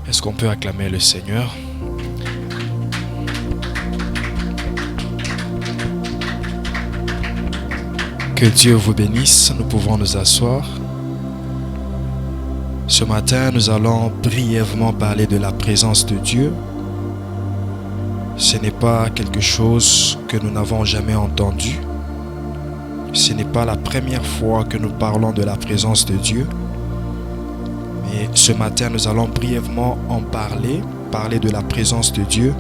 Est-ce qu'on peut acclamer le Seigneur? Que Dieu vous bénisse, nous pouvons nous asseoir. Ce matin, nous allons brièvement parler de la présence de Dieu. Ce n'est pas quelque chose que nous n'avons jamais entendu. Ce n'est pas la première fois que nous parlons de la présence de Dieu. Mais ce matin, nous allons brièvement en parler de la présence de Dieu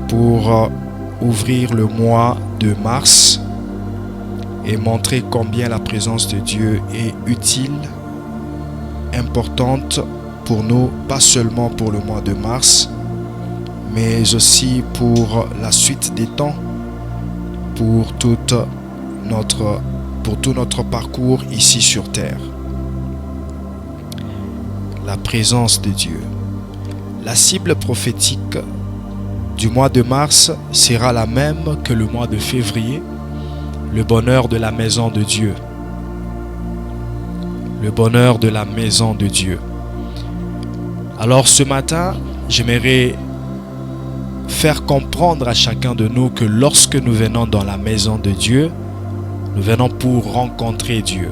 pour ouvrir le mois de mars et montrer combien la présence de Dieu est utile, importante pour nous, pas seulement pour le mois de mars, mais aussi pour la suite des temps, pour tout notre parcours ici sur terre. La présence de Dieu. La cible prophétique du mois de mars sera la même que le mois de février, le bonheur de la maison de Dieu. Le bonheur de la maison de Dieu. Alors ce matin, j'aimerais faire comprendre à chacun de nous que lorsque nous venons dans la maison de Dieu, nous venons pour rencontrer Dieu.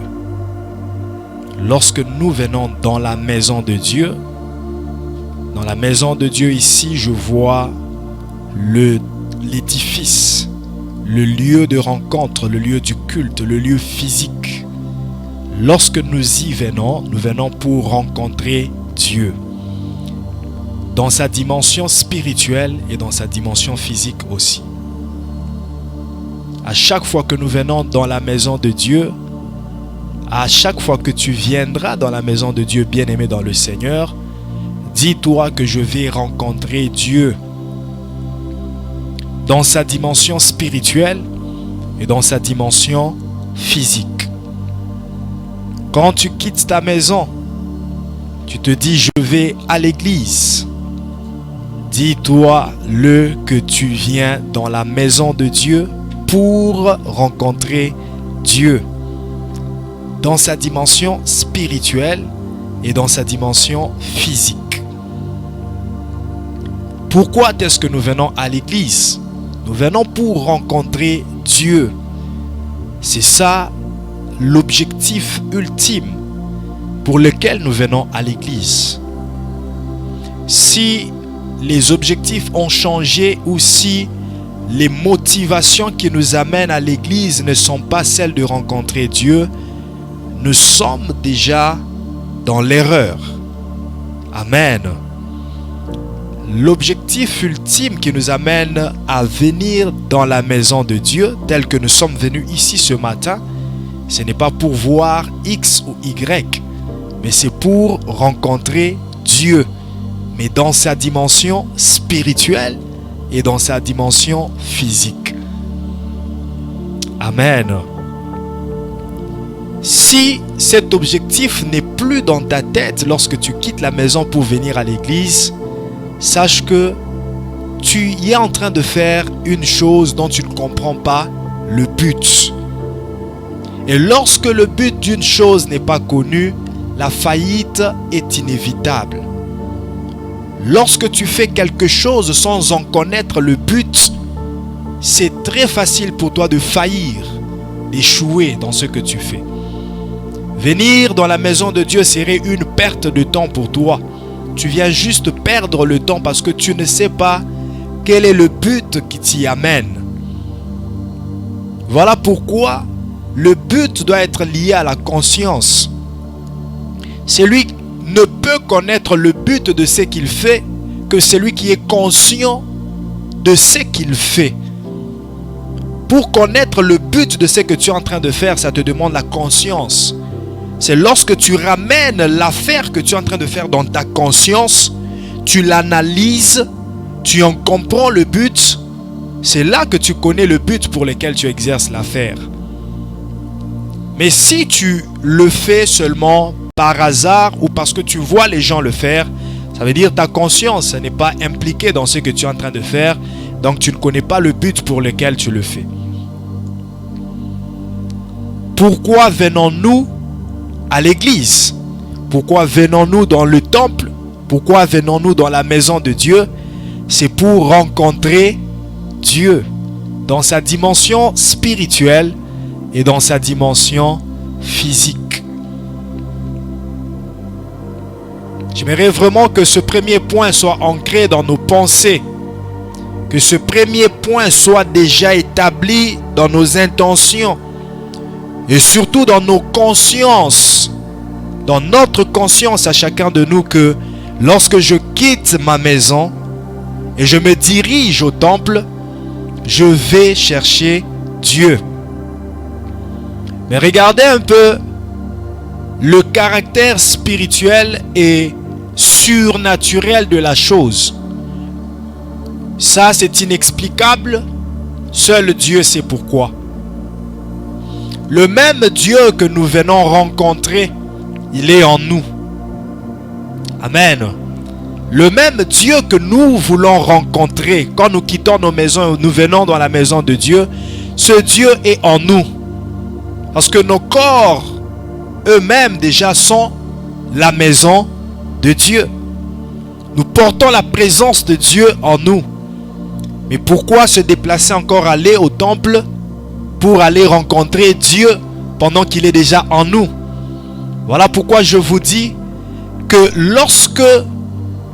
Lorsque nous venons dans la maison de Dieu ici, je vois l'édifice, le lieu de rencontre, le lieu du culte, le lieu physique. Lorsque nous y venons, nous venons pour rencontrer Dieu. Dans sa dimension spirituelle et dans sa dimension physique aussi. À chaque fois que nous venons dans la maison de Dieu, à chaque fois que tu viendras dans la maison de Dieu, bien-aimé dans le Seigneur, dis-toi que je vais rencontrer Dieu dans sa dimension spirituelle et dans sa dimension physique. Quand tu quittes ta maison, tu te dis je vais à l'église. Dis-toi que tu viens dans la maison de Dieu pour rencontrer Dieu dans sa dimension spirituelle et dans sa dimension physique. Pourquoi est-ce que nous venons à l'église? Nous venons pour rencontrer Dieu. C'est ça l'objectif ultime pour lequel nous venons à l'église. Si les objectifs ont changé ou si les motivations qui nous amènent à l'église ne sont pas celles de rencontrer Dieu, nous sommes déjà dans l'erreur. Amen. L'objectif ultime qui nous amène à venir dans la maison de Dieu, tel que nous sommes venus ici ce matin, ce n'est pas pour voir X ou Y, mais c'est pour rencontrer Dieu, mais dans sa dimension spirituelle et dans sa dimension physique. Amen. Si cet objectif n'est plus dans ta tête lorsque tu quittes la maison pour venir à l'église, sache que tu y es en train de faire une chose dont tu ne comprends pas le but. Et lorsque le but d'une chose n'est pas connu, la faillite est inévitable. Lorsque tu fais quelque chose sans en connaître le but, c'est très facile pour toi de faillir, d'échouer dans ce que tu fais. Venir dans la maison de Dieu serait une perte de temps pour toi. Tu viens juste perdre le temps parce que tu ne sais pas quel est le but qui t'y amène. Voilà pourquoi le but doit être lié à la conscience. Celui ne peut connaître le but de ce qu'il fait que celui qui est conscient de ce qu'il fait. Pour connaître le but de ce que tu es en train de faire, ça te demande la conscience. C'est lorsque tu ramènes l'affaire que tu es en train de faire dans ta conscience, tu l'analyses, tu en comprends le but, c'est là que tu connais le but pour lequel tu exerces l'affaire. Mais si tu le fais seulement par hasard ou parce que tu vois les gens le faire, ça veut dire ta conscience n'est pas impliquée dans ce que tu es en train de faire, donc tu ne connais pas le but pour lequel tu le fais. Pourquoi venons-nous à l'église? Pourquoi venons-nous dans le temple? Pourquoi venons-nous dans la maison de Dieu? C'est pour rencontrer Dieu dans sa dimension spirituelle et dans sa dimension physique. J'aimerais vraiment que ce premier point soit ancré dans nos pensées, que ce premier point soit déjà établi dans nos intentions et surtout dans nos consciences, dans notre conscience à chacun de nous, que lorsque je quitte ma maison et je me dirige au temple, je vais chercher Dieu. Mais regardez un peu le caractère spirituel et surnaturel de la chose. Ça, c'est inexplicable. Seul Dieu sait pourquoi. Le même Dieu que nous venons rencontrer, il est en nous. Amen. Le même Dieu que nous voulons rencontrer quand nous quittons nos maisons et nous venons dans la maison de Dieu, ce Dieu est en nous. Parce que nos corps eux-mêmes déjà sont la maison de Dieu. Nous portons la présence de Dieu en nous. Mais pourquoi se déplacer encore, aller au temple pour aller rencontrer Dieu pendant qu'il est déjà en nous? Voilà pourquoi je vous dis que lorsque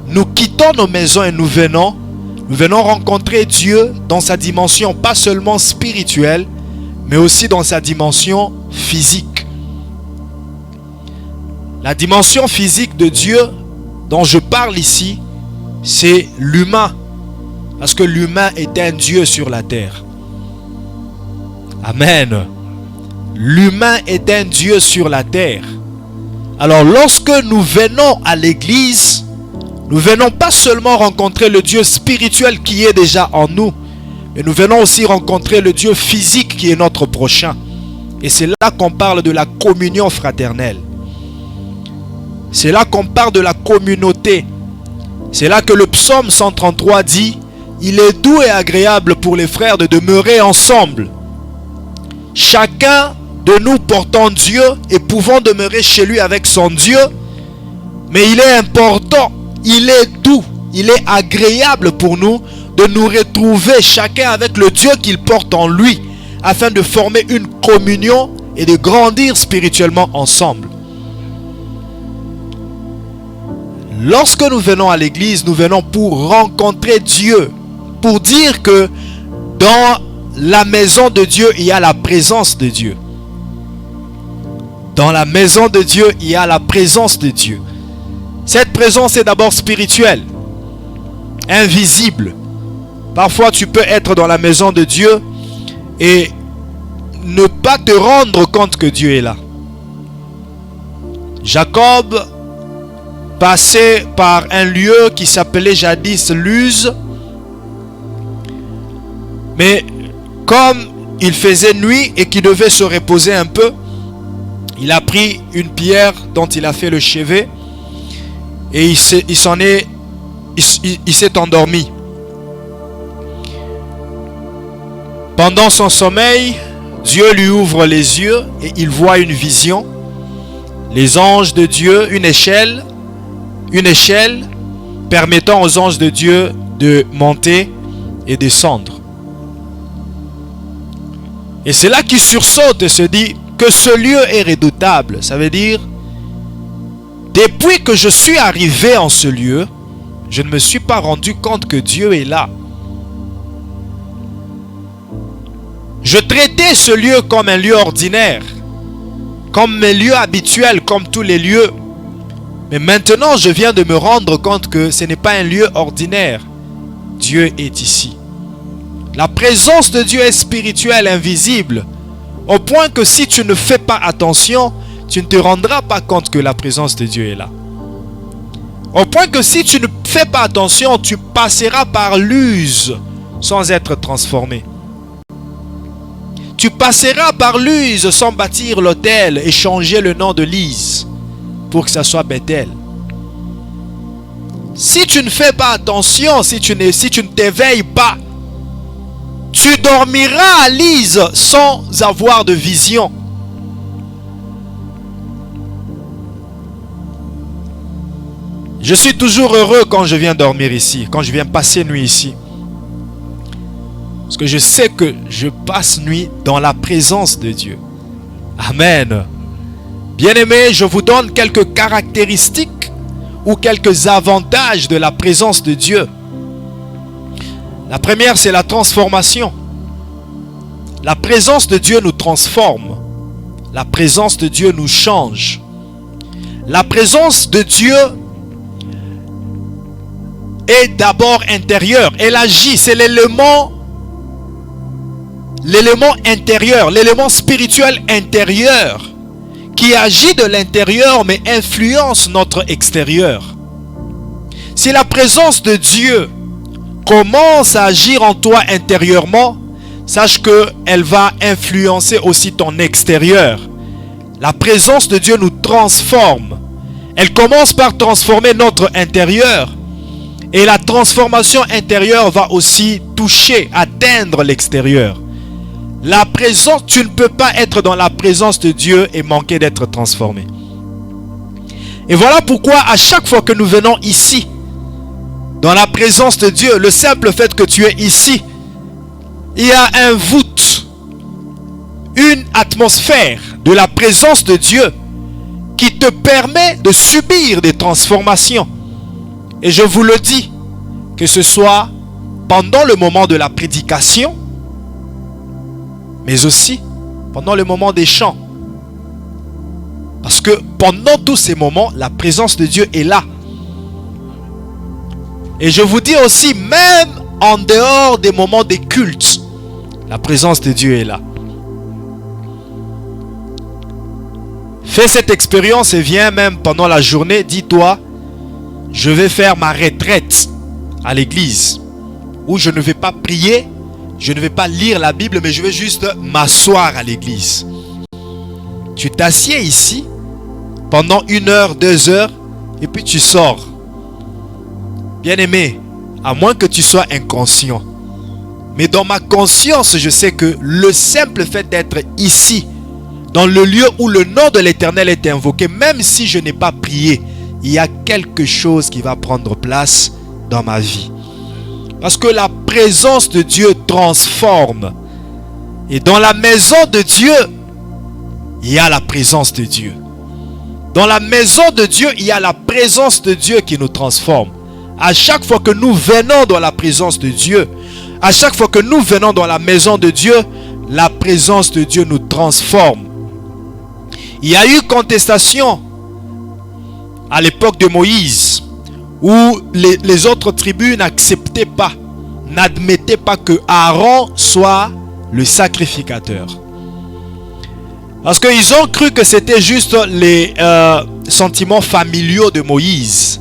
nous quittons nos maisons et nous venons rencontrer Dieu dans sa dimension pas seulement spirituelle, mais aussi dans sa dimension physique. La dimension physique de Dieu dont je parle ici, c'est l'humain. Parce que l'humain est un Dieu sur la terre. Amen. L'humain est un Dieu sur la terre. Alors lorsque nous venons à l'église, nous venons pas seulement rencontrer le Dieu spirituel qui est déjà en nous, mais nous venons aussi rencontrer le Dieu physique qui est notre prochain. Et c'est là qu'on parle de la communion fraternelle. C'est là qu'on parle de la communauté. C'est là que le psaume 133 dit: il est doux et agréable pour les frères de demeurer ensemble. Chacun de nous portant Dieu et pouvant demeurer chez lui avec son Dieu, mais il est important, il est doux, il est agréable pour nous de nous retrouver chacun avec le Dieu qu'il porte en lui, afin de former une communion et de grandir spirituellement ensemble. Lorsque nous venons à l'église, nous venons pour rencontrer Dieu, pour dire que dans la maison de Dieu, il y a la présence de Dieu. Dans la maison de Dieu, il y a la présence de Dieu. Cette présence est d'abord spirituelle, invisible. Parfois, tu peux être dans la maison de Dieu et ne pas te rendre compte que Dieu est là. Jacob passait par un lieu qui s'appelait jadis Luz. Mais comme il faisait nuit et qu'il devait se reposer un peu, il a pris une pierre dont il a fait le chevet et il s'est endormi. Pendant son sommeil, Dieu lui ouvre les yeux et il voit une vision. Les anges de Dieu, une échelle permettant aux anges de Dieu de monter et descendre. Et c'est là qu'il sursaute et se dit que ce lieu est redoutable. Ça veut dire, depuis que je suis arrivé en ce lieu, je ne me suis pas rendu compte que Dieu est là. Je traitais ce lieu comme un lieu ordinaire, comme un lieu habituel, comme tous les lieux. Mais maintenant, je viens de me rendre compte que ce n'est pas un lieu ordinaire. Dieu est ici. La présence de Dieu est spirituelle, invisible, au point que si tu ne fais pas attention, tu ne te rendras pas compte que la présence de Dieu est là. Au point que si tu ne fais pas attention, tu passeras par l'use sans être transformé. Tu passeras par l'use sans bâtir l'autel et changer le nom de Lise pour que ça soit Bethel. Si tu ne fais pas attention, si tu ne t'éveilles pas, tu dormiras à Lise sans avoir de vision. Je suis toujours heureux quand je viens dormir ici, quand je viens passer nuit ici. Parce que je sais que je passe nuit dans la présence de Dieu. Amen. Bien-aimés, je vous donne quelques caractéristiques ou quelques avantages de la présence de Dieu. La première, c'est la transformation. La présence de Dieu nous transforme. La présence de Dieu nous change. La présence de Dieu est d'abord intérieure. Elle agit, c'est l'élément intérieur, l'élément spirituel intérieur qui agit de l'intérieur mais influence notre extérieur. Si la présence de Dieu commence à agir en toi intérieurement, sache qu'elle va influencer aussi ton extérieur. La présence de Dieu nous transforme. Elle commence par transformer notre intérieur. Et la transformation intérieure va aussi toucher, atteindre l'extérieur. La présence, tu ne peux pas être dans la présence de Dieu et manquer d'être transformé. Et voilà pourquoi à chaque fois que nous venons ici, dans la présence de Dieu, le simple fait que tu es ici, il y a un voûte, une atmosphère de la présence de Dieu qui te permet de subir des transformations. Et je vous le dis, que ce soit pendant le moment de la prédication, mais aussi pendant le moment des chants. Parce que pendant tous ces moments, la présence de Dieu est là. Et je vous dis aussi, même en dehors des moments des cultes, la présence de Dieu est là. Fais cette expérience et viens même pendant la journée, dis-toi, je vais faire ma retraite à l'église, où je ne vais pas prier, je ne vais pas lire la Bible, mais je vais juste m'asseoir à l'église. Tu t'assieds ici pendant 1 heure, 2 heures, et puis tu sors. Bien-aimé, à moins que tu sois inconscient. Mais dans ma conscience, je sais que le simple fait d'être ici, dans le lieu où le nom de l'Éternel est invoqué, même si je n'ai pas prié, il y a quelque chose qui va prendre place dans ma vie. Parce que la présence de Dieu transforme. Et dans la maison de Dieu, il y a la présence de Dieu. Dans la maison de Dieu, il y a la présence de Dieu qui nous transforme. À chaque fois que nous venons dans la présence de Dieu, à chaque fois que nous venons dans la maison de Dieu, la présence de Dieu nous transforme. Il y a eu contestation à l'époque de Moïse, où les autres tribus n'acceptaient pas, n'admettaient pas que Aaron soit le sacrificateur. Parce qu'ils ont cru que c'était juste les sentiments familiaux de Moïse,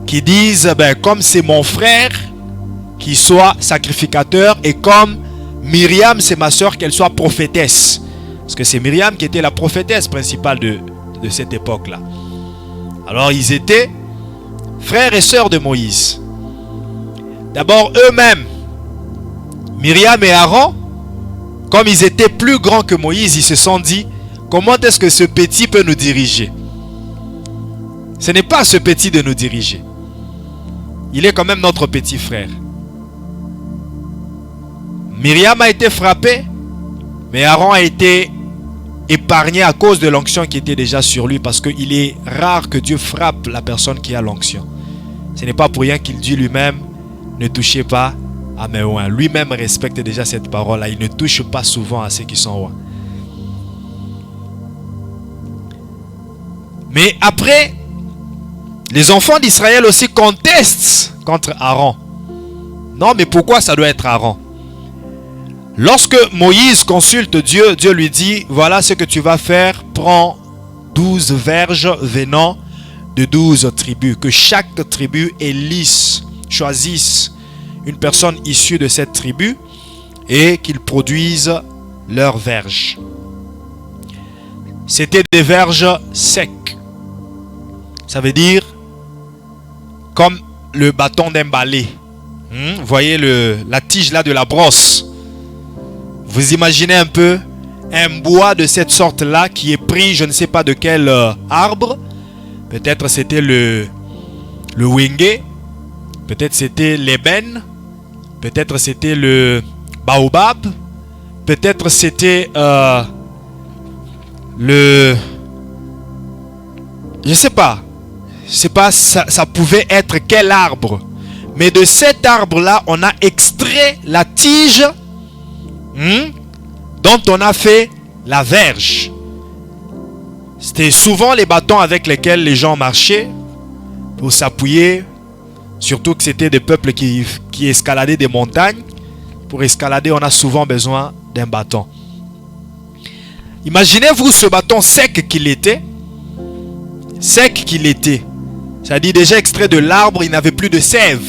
qui disent, comme c'est mon frère, qu'il soit sacrificateur, et comme Myriam, c'est ma soeur, qu'elle soit prophétesse. Parce que c'est Myriam qui était la prophétesse principale de cette époque-là. Alors ils étaient frères et sœurs de Moïse. D'abord eux-mêmes, Myriam et Aaron, comme ils étaient plus grands que Moïse, ils se sont dit, comment est-ce que ce petit peut nous diriger? Ce n'est pas ce petit de nous diriger. Il est quand même notre petit frère. Myriam a été frappée, mais Aaron a été épargné à cause de l'onction qui était déjà sur lui, parce qu'il est rare que Dieu frappe la personne qui a l'onction. Ce n'est pas pour rien qu'il dit lui-même, ne touchez pas à mes oins. Lui-même respecte déjà cette parole-là. Il ne touche pas souvent à ceux qui sont oints. Mais après, les enfants d'Israël aussi contestent contre Aaron. Non, mais pourquoi ça doit être Aaron? Lorsque Moïse consulte Dieu, Dieu lui dit, voilà ce que tu vas faire, prends 12 verges venant de 12 tribus, que chaque tribu élisse, choisisse une personne issue de cette tribu et qu'ils produisent leurs verges. C'était des verges secs. Ça veut dire comme le bâton d'un balai. Vous voyez la tige là de la brosse. Vous imaginez un peu un bois de cette sorte-là qui est pris, je ne sais pas de quel arbre. Peut-être c'était le le wenge, peut-être c'était l'ébène, peut-être c'était le baobab, peut-être c'était le... Je sais pas, ça pouvait être quel arbre. Mais de cet arbre-là, on a extrait la tige dont on a fait la verge. C'était souvent les bâtons avec lesquels les gens marchaient pour s'appuyer. Surtout que c'était des peuples qui escaladaient des montagnes. Pour escalader, on a souvent besoin d'un bâton. Imaginez-vous ce bâton sec qu'il était. Sec qu'il était. Ça dit déjà extrait de l'arbre, il n'avait plus de sève.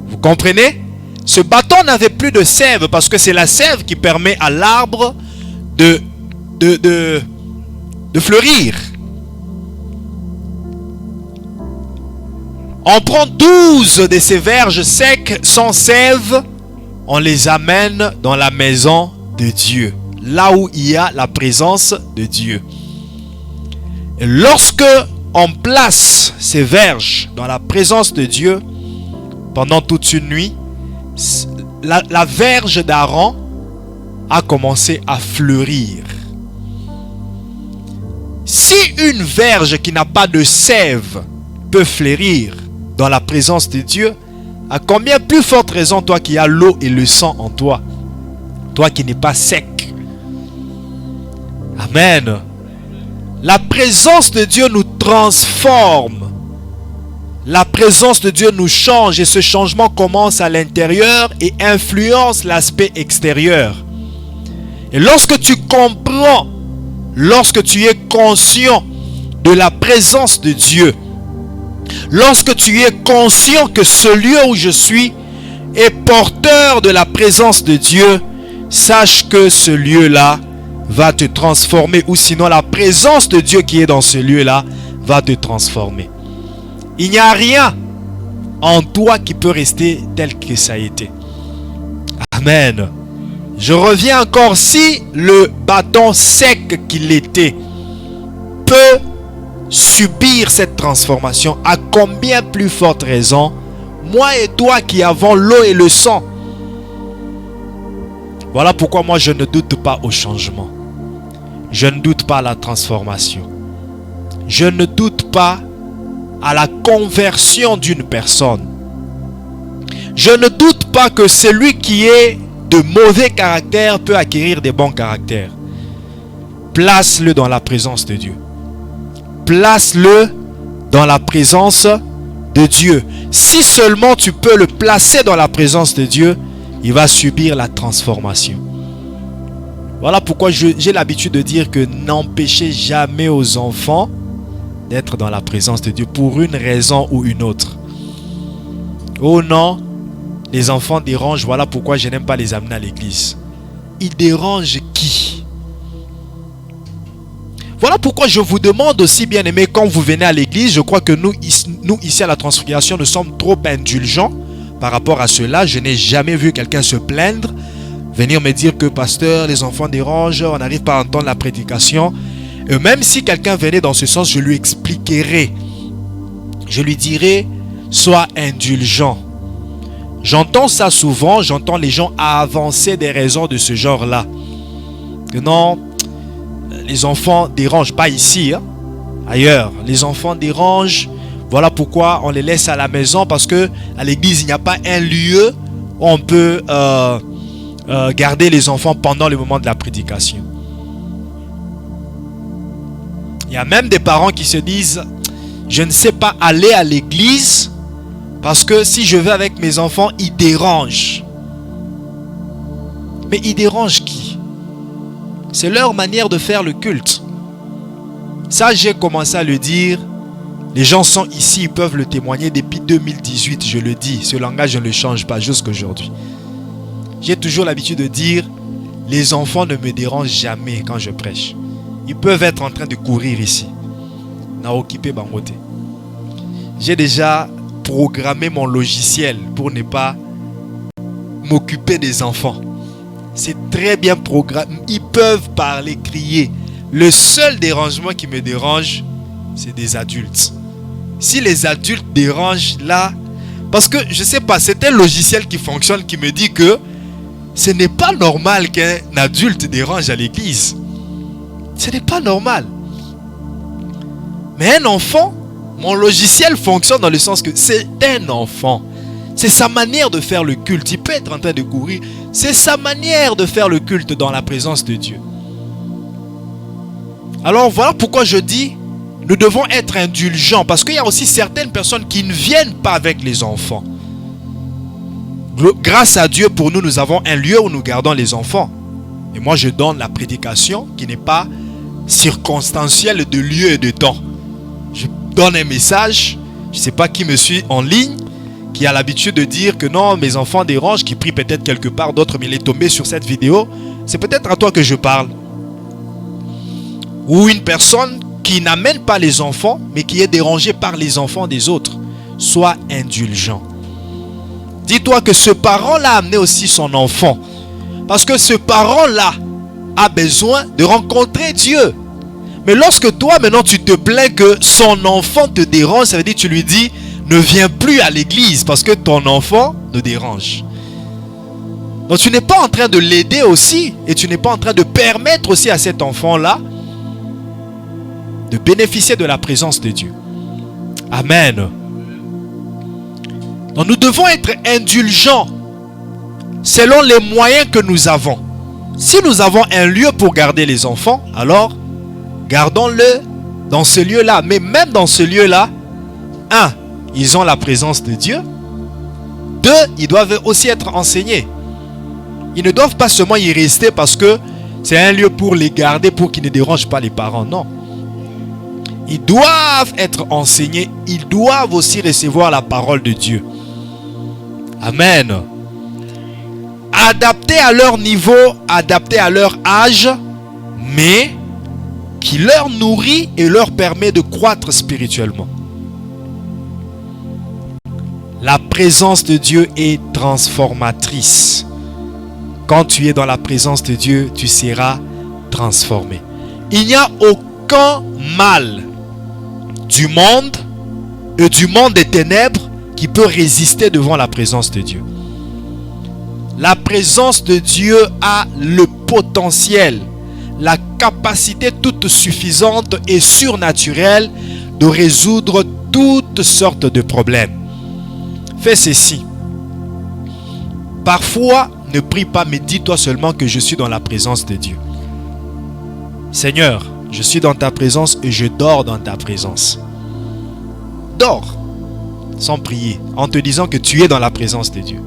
Vous comprenez? Ce bâton n'avait plus de sève parce que c'est la sève qui permet à l'arbre de fleurir. On prend 12 de ces verges secs sans sève, on les amène dans la maison de Dieu, là où il y a la présence de Dieu. Et lorsque on place ces verges dans la présence de Dieu pendant toute une nuit, la verge d'Aaron a commencé à fleurir. Si une verge qui n'a pas de sève peut fleurir dans la présence de Dieu, à combien plus forte raison toi qui as l'eau et le sang en toi, toi qui n'es pas sec. Amen. La présence de Dieu nous transforme. La présence de Dieu nous change et ce changement commence à l'intérieur et influence l'aspect extérieur. Et lorsque tu comprends, lorsque tu es conscient de la présence de Dieu, lorsque tu es conscient que ce lieu où je suis est porteur de la présence de Dieu, sache que ce lieu-là va te transformer, ou sinon la présence de Dieu qui est dans ce lieu-là va te transformer. Il n'y a rien en toi qui peut rester tel que ça a été. Amen. Je reviens encore, si le bâton sec qu'il était peut subir cette transformation, à combien plus forte raison, moi et toi qui avons l'eau et le sang. Voilà pourquoi moi je ne doute pas au changement. Je ne doute pas à la transformation. Je ne doute pas à la conversion d'une personne. Je ne doute pas que celui qui est de mauvais caractère peut acquérir des bons caractères. Place-le dans la présence de Dieu. Place-le dans la présence de Dieu. Si seulement tu peux le placer dans la présence de Dieu, il va subir la transformation. Voilà pourquoi j'ai l'habitude de dire que n'empêchez jamais aux enfants d'être dans la présence de Dieu pour une raison ou une autre. Oh non, les enfants dérangent, voilà pourquoi je n'aime pas les amener à l'église. Ils dérangent qui? Voilà pourquoi je vous demande aussi, bien aimés, quand vous venez à l'église, je crois que nous ici à la Transfiguration, nous sommes trop indulgents par rapport à cela. Je n'ai jamais vu quelqu'un se plaindre, venir me dire que pasteur, les enfants dérangent, on n'arrive pas à entendre la prédication. Et même si quelqu'un venait dans ce sens, je lui expliquerai. Je lui dirai, sois indulgent. J'entends ça souvent, j'entends les gens avancer des raisons de ce genre-là. Que non, les enfants dérangent, pas ici, hein, ailleurs. Les enfants dérangent, voilà pourquoi on les laisse à la maison, parce que à l'église, il n'y a pas un lieu où on peut garder les enfants pendant le moment de la prédication. Il y a même des parents qui se disent, je ne sais pas aller à l'église parce que si je vais avec mes enfants, ils dérangent. Mais ils dérangent qui? C'est leur manière de faire le culte. Ça, j'ai commencé à le dire. Les gens sont ici, ils peuvent le témoigner depuis 2018, je le dis. Ce langage, je ne le change pas jusqu'à aujourd'hui. J'ai toujours l'habitude de dire, les enfants ne me dérangent jamais quand je prêche. Ils peuvent être en train de courir ici. Naokipe Bangote. J'ai déjà programmé mon logiciel pour ne pas m'occuper des enfants. C'est très bien programmé. Ils peuvent parler, crier. Le seul dérangement qui me dérange, c'est des adultes. si les adultes dérangent là, parce que je sais pas, c'est un logiciel qui fonctionne qui me dit que ce n'est pas normal qu'un adulte dérange à l'église. Ce n'est pas normal. Mais un enfant, mon logiciel fonctionne dans le sens que c'est un enfant. C'est sa manière de faire le culte. Il peut être en train de courir. C'est sa manière de faire le culte dans la présence de Dieu. Alors voilà pourquoi je dis, nous devons être indulgents. Parce qu'il y a aussi certaines personnes qui ne viennent pas avec les enfants. Grâce à Dieu, pour nous, nous avons un lieu où nous gardons les enfants. Et moi, je donne la prédication qui n'est pas circonstancielle de lieu et de temps. Je donne un message. Je ne sais pas qui me suit en ligne, qui a l'habitude de dire que non, mes enfants dérangent, qui prie peut-être quelque part d'autre, mais il est tombé sur cette vidéo. C'est peut-être à toi que je parle. Ou une personne qui n'amène pas les enfants, mais qui est dérangée par les enfants des autres. Sois indulgent. Dis-toi que ce parent-là a amené aussi son enfant. Parce que ce parent-là a besoin de rencontrer Dieu. Mais lorsque toi, maintenant, tu te plains que son enfant te dérange, ça veut dire que tu lui dis, ne viens plus à l'église parce que ton enfant te dérange. Donc tu n'es pas en train de l'aider aussi, et tu n'es pas en train de permettre aussi à cet enfant-là de bénéficier de la présence de Dieu. Amen. Donc nous devons être indulgents selon les moyens que nous avons. Si nous avons un lieu pour garder les enfants, alors gardons-le dans ce lieu-là. Mais même dans ce lieu-là, ils ont la présence de Dieu. 2, ils doivent aussi être enseignés. Ils ne doivent pas seulement y rester parce que c'est un lieu pour les garder, pour qu'ils ne dérangent pas les parents. Non. Ils doivent être enseignés. Ils doivent aussi recevoir la parole de Dieu. Amen. Adaptés à leur niveau, adaptés à leur âge, mais qui leur nourrit et leur permet de croître spirituellement. La présence de Dieu est transformatrice. Quand tu es dans la présence de Dieu, tu seras transformé. Il n'y a aucun mal du monde et du monde des ténèbres qui peut résister devant la présence de Dieu. La présence de Dieu a le potentiel, la capacité toute suffisante et surnaturelle de résoudre toutes sortes de problèmes. Fais ceci. Parfois, ne prie pas, mais dis-toi seulement que je suis dans la présence de Dieu. Seigneur, je suis dans ta présence et je dors dans ta présence. Dors sans prier, en te disant que tu es dans la présence de Dieu.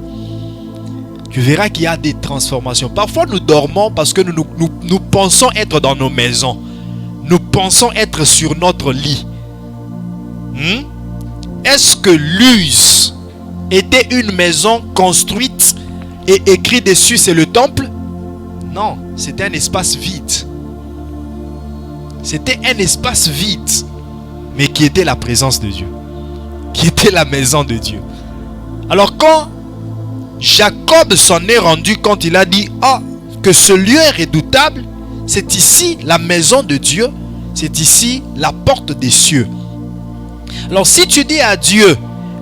Tu verras qu'il y a des transformations. Parfois, nous dormons parce que nous pensons être dans nos maisons. Nous pensons être sur notre lit. Est-ce que Luz était une maison construite et écrit dessus c'est le temple? Non, c'était un espace vide. C'était un espace vide, mais qui était la présence de Dieu, qui était la maison de Dieu. Alors quand Jacob s'en est rendu compte, il a dit, que ce lieu est redoutable, c'est ici la maison de Dieu, c'est ici la porte des cieux. Alors si tu dis à Dieu,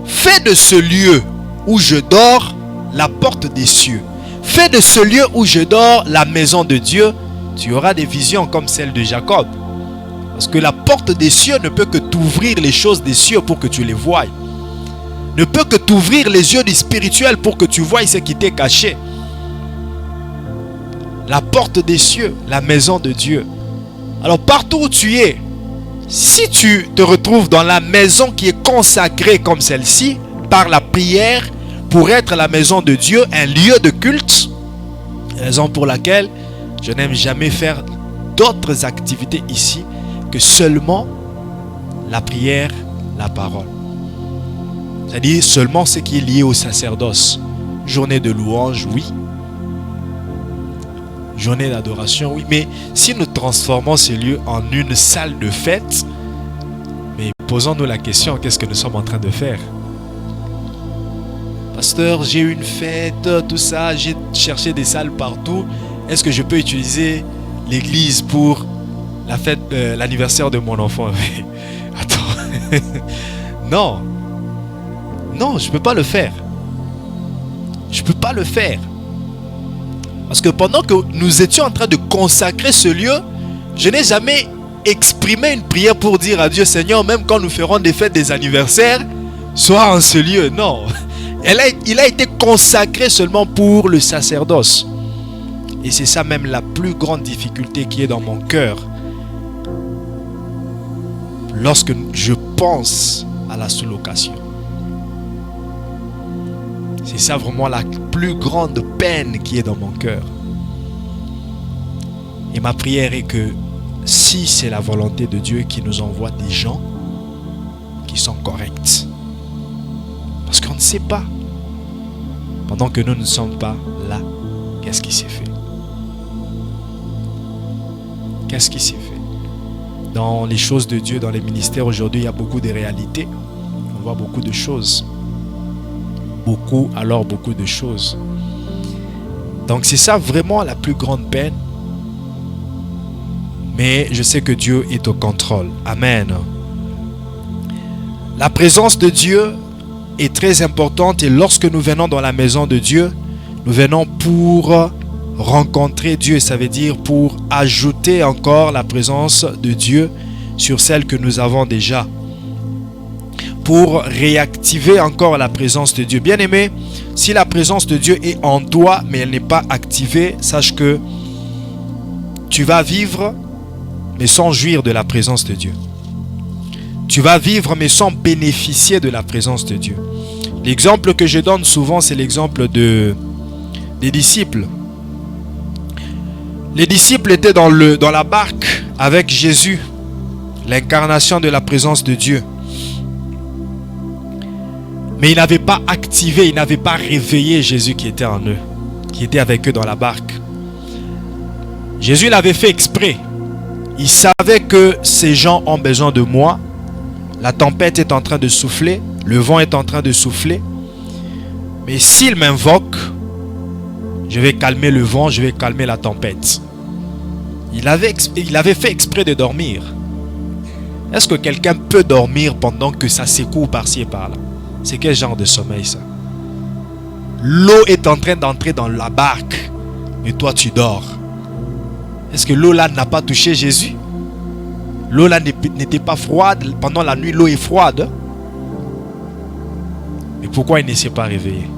fais de ce lieu où je dors la porte des cieux, fais de ce lieu où je dors la maison de Dieu, tu auras des visions comme celle de Jacob. Parce que la porte des cieux ne peut que t'ouvrir les choses des cieux pour que tu les voies. Ne peut que t'ouvrir les yeux du spirituel pour que tu voies ce qui t'est caché. La porte des cieux, la maison de Dieu. Alors partout où tu es, si tu te retrouves dans la maison qui est consacrée comme celle-ci, par la prière, pour être la maison de Dieu, un lieu de culte, raison pour laquelle je n'aime jamais faire d'autres activités ici que seulement la prière, la parole. C'est-à-dire seulement ce qui est lié au sacerdoce. Journée de louange, oui. Journée d'adoration, oui. Mais si nous transformons ce lieu en une salle de fête, mais posons-nous la question, qu'est-ce que nous sommes en train de faire? Pasteur, j'ai eu une fête, tout ça, j'ai cherché des salles partout. Est-ce que je peux utiliser l'église pour la fête, l'anniversaire de mon enfant? Attends. Non. Non, je ne peux pas le faire. Je ne peux pas le faire. Parce que pendant que nous étions en train de consacrer ce lieu, je n'ai jamais exprimé une prière pour dire à Dieu, Seigneur, même quand nous ferons des fêtes, des anniversaires, sois en ce lieu. Non. Il a été consacré seulement pour le sacerdoce. Et c'est ça même la plus grande difficulté qui est dans mon cœur. Lorsque je pense à la sous-location. C'est ça vraiment la plus grande peine qui est dans mon cœur. Et ma prière est que si c'est la volonté de Dieu qui nous envoie des gens qui sont corrects. Parce qu'on ne sait pas. Pendant que nous ne sommes pas là, qu'est-ce qui s'est fait? Qu'est-ce qui s'est fait? Dans les choses de Dieu, dans les ministères aujourd'hui, il y a beaucoup de réalités. On voit beaucoup de choses. Beaucoup de choses. Donc c'est ça vraiment la plus grande peine. Mais je sais que Dieu est au contrôle. Amen. La présence de Dieu est très importante et lorsque nous venons dans la maison de Dieu, nous venons pour rencontrer Dieu. Ça veut dire pour ajouter encore la présence de Dieu sur celle que nous avons déjà. Pour réactiver encore la présence de Dieu. Bien-aimé, si la présence de Dieu est en toi, mais elle n'est pas activée, sache que tu vas vivre, mais sans jouir de la présence de Dieu. Tu vas vivre, mais sans bénéficier de la présence de Dieu. L'exemple que je donne souvent, c'est l'exemple des disciples. Les disciples étaient dans la barque avec Jésus, l'incarnation de la présence de Dieu. Mais ils n'avaient pas activé, ils n'avaient pas réveillé Jésus qui était en eux, qui était avec eux dans la barque. Jésus l'avait fait exprès. Il savait que ces gens ont besoin de moi. La tempête est en train de souffler, le vent est en train de souffler. Mais s'ils m'invoquent, je vais calmer le vent, je vais calmer la tempête. Il avait fait exprès de dormir. Est-ce que quelqu'un peut dormir pendant que ça secoue par-ci et par-là? C'est quel genre de sommeil ça? L'eau est en train d'entrer dans la barque, mais toi tu dors. Est-ce que l'eau là n'a pas touché Jésus? L'eau là n'était pas froide. Pendant la nuit, l'eau est froide. Mais pourquoi il ne s'est pas réveillé?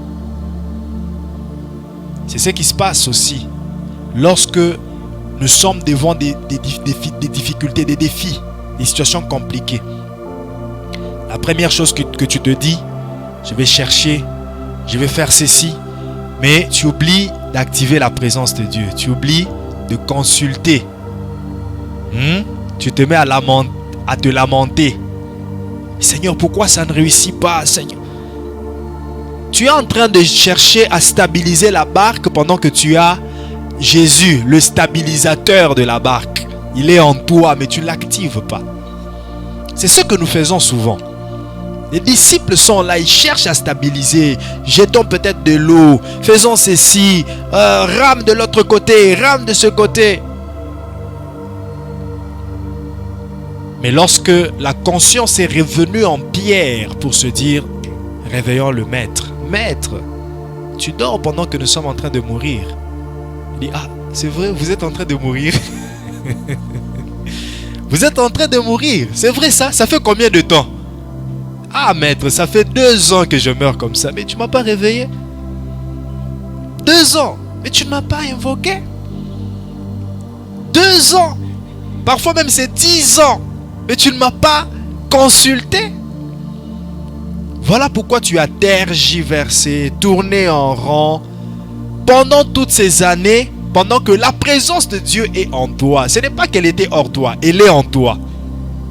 C'est ce qui se passe aussi. Lorsque nous sommes devant des difficultés, des défis, des situations compliquées. La première chose que tu te dis, je vais chercher, je vais faire ceci. Mais tu oublies d'activer la présence de Dieu. Tu oublies de consulter. Tu te mets à te lamenter. Seigneur, pourquoi ça ne réussit pas, Seigneur? Tu es en train de chercher à stabiliser la barque pendant que tu as Jésus, le stabilisateur de la barque. Il est en toi, mais tu ne l'actives pas. C'est ce que nous faisons souvent. Les disciples sont là, ils cherchent à stabiliser. Jetons peut-être de l'eau, faisons ceci, rame de l'autre côté, rame de ce côté. Mais lorsque la conscience est revenue en Pierre pour se dire, réveillons le maître. Maître, tu dors pendant que nous sommes en train de mourir. Il dit, ah, c'est vrai, vous êtes en train de mourir. Vous êtes en train de mourir. C'est vrai ça? Ça fait combien de temps? Ah maître, ça fait 2 ans que je meurs comme ça. Mais tu ne m'as pas réveillé. 2 ans. Mais tu ne m'as pas invoqué. 2 ans. Parfois même c'est 10 ans. Mais tu ne m'as pas consulté. Voilà pourquoi tu as tergiversé, tourné en rond pendant toutes ces années, pendant que la présence de Dieu est en toi. Ce n'est pas qu'elle était hors toi, elle est en toi.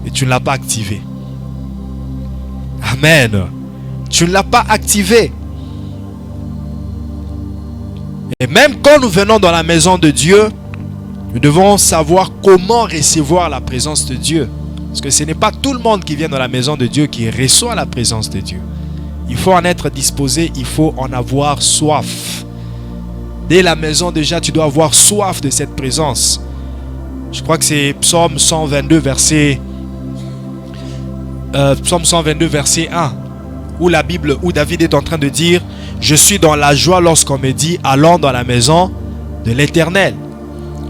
Et tu ne l'as pas activée. Amen. Tu ne l'as pas activée. Et même quand nous venons dans la maison de Dieu, nous devons savoir comment recevoir la présence de Dieu. Parce que ce n'est pas tout le monde qui vient dans la maison de Dieu qui reçoit la présence de Dieu. Il faut en être disposé, il faut en avoir soif. Dès la maison déjà, tu dois avoir soif de cette présence. Je crois que c'est Psaume 122, verset Psaume 122 verset 1, où David est en train de dire: je suis dans la joie lorsqu'on me dit allons dans la maison de l'Éternel.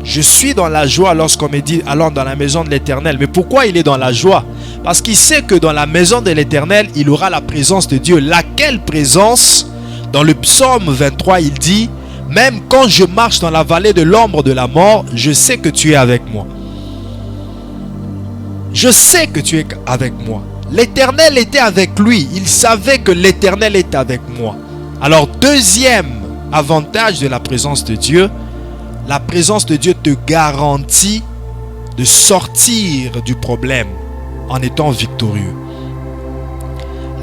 Je suis dans la joie lorsqu'on me dit allons dans la maison de l'Éternel. Mais pourquoi il est dans la joie? Parce qu'il sait que dans la maison de l'Éternel, il aura la présence de Dieu. Laquelle présence? Dans le psaume 23, il dit: même quand je marche dans la vallée de l'ombre de la mort, je sais que tu es avec moi. Je sais que tu es avec moi. L'Éternel était avec lui. Il savait que l'Éternel est avec moi. Alors, deuxième avantage de la présence de Dieu, la présence de Dieu te garantit de sortir du problème en étant victorieux.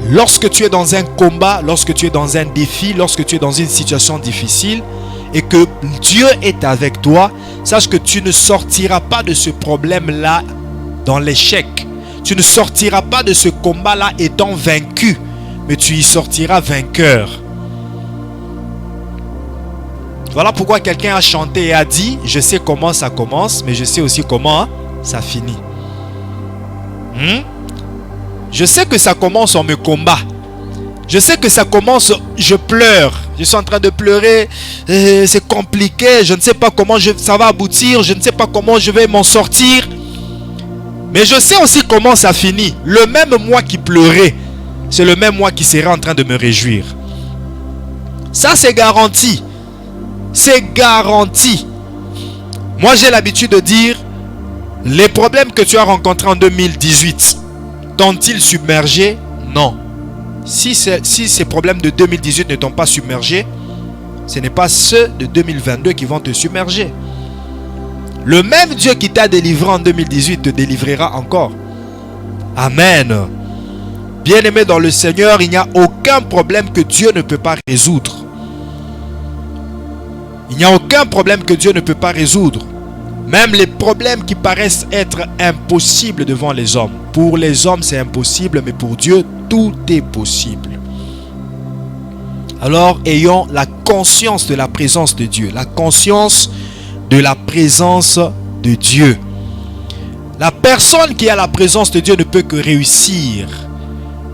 Lorsque tu es dans un combat, lorsque tu es dans un défi, lorsque tu es dans une situation difficile et que Dieu est avec toi, sache que tu ne sortiras pas de ce problème-là dans l'échec. Tu ne sortiras pas de ce combat-là étant vaincu, mais tu y sortiras vainqueur. Voilà pourquoi quelqu'un a chanté et a dit: je sais comment ça commence, mais je sais aussi comment ça finit. Je sais que ça commence, on me combat. Je sais que ça commence, je pleure. Je suis en train de pleurer, c'est compliqué, je ne sais pas comment ça va aboutir, je ne sais pas comment je vais m'en sortir. Mais je sais aussi comment ça finit. Le même moi qui pleurait, c'est le même moi qui sera en train de me réjouir. Ça, c'est garanti. C'est garanti. Moi, j'ai l'habitude de dire: les problèmes que tu as rencontrés en 2018, t'ont-ils submergé? Non. Si ces problèmes de 2018 ne t'ont pas submergé, ce n'est pas ceux de 2022 qui vont te submerger. Le même Dieu qui t'a délivré en 2018 te délivrera encore. Amen. Bien-aimé dans le Seigneur, il n'y a aucun problème que Dieu ne peut pas résoudre. Il n'y a aucun problème que Dieu ne peut pas résoudre. Même les problèmes qui paraissent être impossibles devant les hommes. Pour les hommes, c'est impossible, mais pour Dieu, tout est possible. Alors, ayons la conscience de la présence de Dieu. La conscience de la présence de Dieu. La personne qui a la présence de Dieu ne peut que réussir.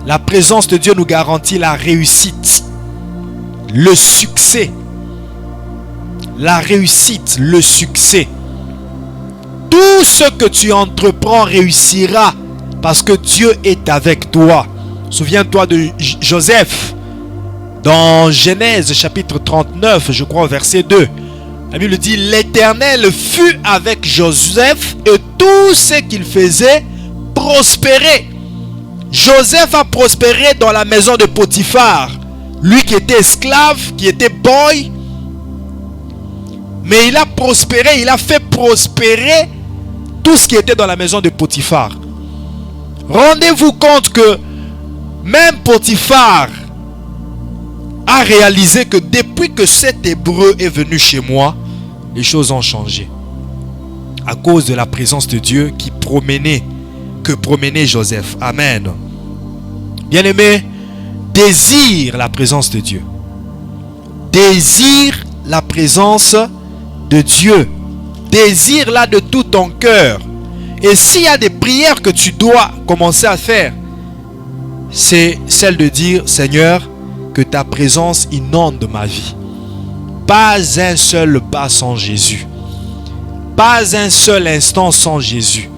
La présence de Dieu nous garantit la réussite, le succès. La réussite, le succès. Tout ce que tu entreprends réussira parce que Dieu est avec toi. Souviens-toi de Joseph dans Genèse chapitre 39, je crois, verset 2. La Bible dit: l'Éternel fut avec Joseph et tout ce qu'il faisait prospérait. Joseph a prospéré dans la maison de Potiphar. Lui qui était esclave, qui était boy. Mais il a prospéré, il a fait prospérer tout ce qui était dans la maison de Potiphar. Rendez-vous compte que même Potiphar a réalisé que depuis que cet Hébreu est venu chez moi, les choses ont changé. À cause de la présence de Dieu que promenait Joseph. Amen. Bien-aimé, désire la présence de Dieu. Désire la présence de Dieu. Désire-la de tout ton cœur. Et s'il y a des prières que tu dois commencer à faire, c'est celle de dire: Seigneur, que ta présence inonde ma vie. Pas un seul pas sans Jésus. Pas un seul instant sans Jésus.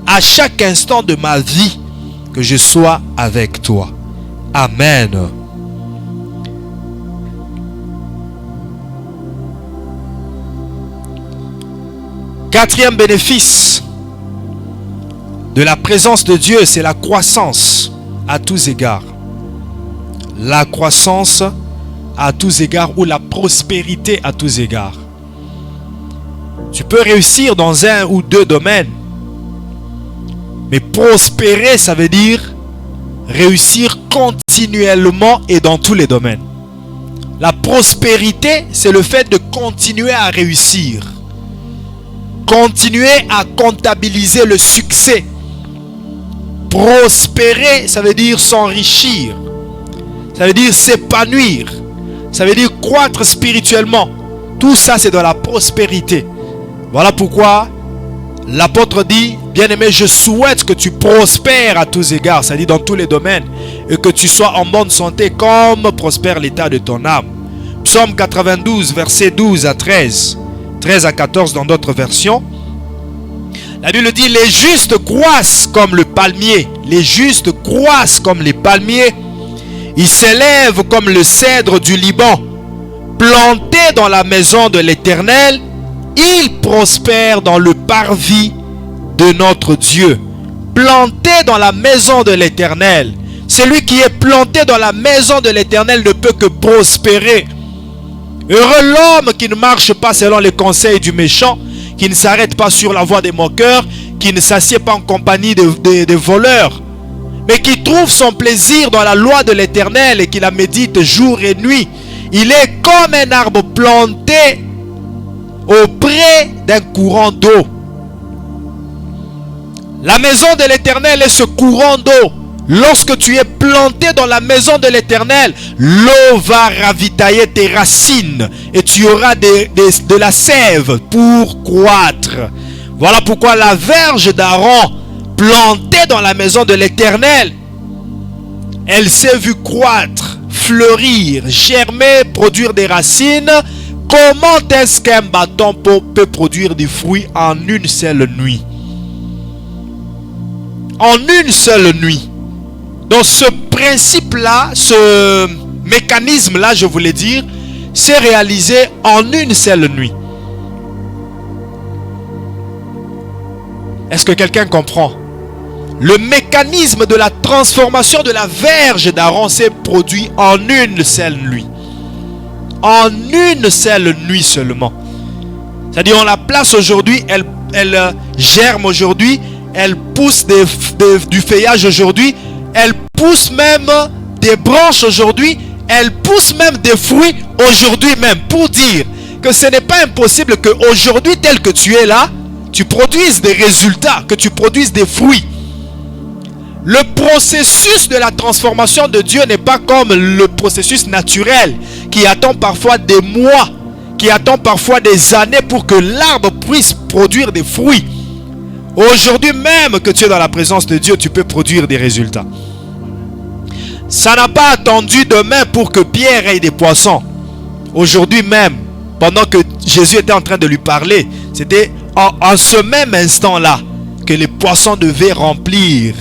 À chaque instant de ma vie, que je sois avec toi. Amen. Quatrième bénéfice de la présence de Dieu, c'est la croissance à tous égards. La croissance à tous égards ou la prospérité à tous égards. Tu peux réussir dans un ou deux domaines. Mais prospérer, ça veut dire réussir continuellement et dans tous les domaines. La prospérité, c'est le fait de continuer à réussir. Continuer à comptabiliser le succès. Prospérer, ça veut dire s'enrichir. Ça veut dire s'épanouir. Ça veut dire croître spirituellement. Tout ça, c'est dans la prospérité. Voilà pourquoi l'apôtre dit: Bien-aimé, je souhaite que tu prospères à tous égards, c'est-à-dire dans tous les domaines, et que tu sois en bonne santé comme prospère l'état de ton âme. Psaume 92, versets 12 à 13, 13 à 14 dans d'autres versions. La Bible dit, les justes croissent comme le palmier, les justes croissent comme les palmiers, ils s'élèvent comme le cèdre du Liban, plantés dans la maison de l'Éternel, ils prospèrent dans le parvis de notre Dieu. Planté dans la maison de l'Éternel. Celui qui est planté dans la maison de l'Éternel ne peut que prospérer. Heureux l'homme qui ne marche pas selon les conseils du méchant, qui ne s'arrête pas sur la voie des moqueurs, qui ne s'assied pas en compagnie des voleurs, mais qui trouve son plaisir dans la loi de l'Éternel et qui la médite jour et nuit. Il est comme un arbre planté auprès d'un courant d'eau. La maison de l'Éternel est ce courant d'eau. Lorsque tu es planté dans la maison de l'Éternel, l'eau va ravitailler tes racines et tu auras de la sève pour croître. Voilà pourquoi la verge d'Aaron, plantée dans la maison de l'Éternel, elle s'est vue croître, fleurir, germer, produire des racines. Comment est-ce qu'un bâton peut produire des fruits en une seule nuit? En une seule nuit. Donc ce principe-là, ce mécanisme-là, je voulais dire, s'est réalisé en une seule nuit. Est-ce que quelqu'un comprend? Le mécanisme de la transformation de la verge d'Aaron s'est produit en une seule nuit. En une seule nuit seulement. C'est-à-dire on la place aujourd'hui, elle germe aujourd'hui, elle pousse du feuillage aujourd'hui, elle pousse même des branches aujourd'hui, elle pousse même des fruits aujourd'hui même. Pour dire que ce n'est pas impossible qu'aujourd'hui tel que tu es là, tu produises des résultats, que tu produises des fruits. Le processus de la transformation de Dieu n'est pas comme le processus naturel qui attend parfois des mois, qui attend parfois des années pour que l'arbre puisse produire des fruits. Aujourd'hui même que tu es dans la présence de Dieu, tu peux produire des résultats. Ça n'a pas attendu demain pour que Pierre ait des poissons. Aujourd'hui même, pendant que Jésus était en train de lui parler, c'était en ce même instant-là que les poissons devaient remplir.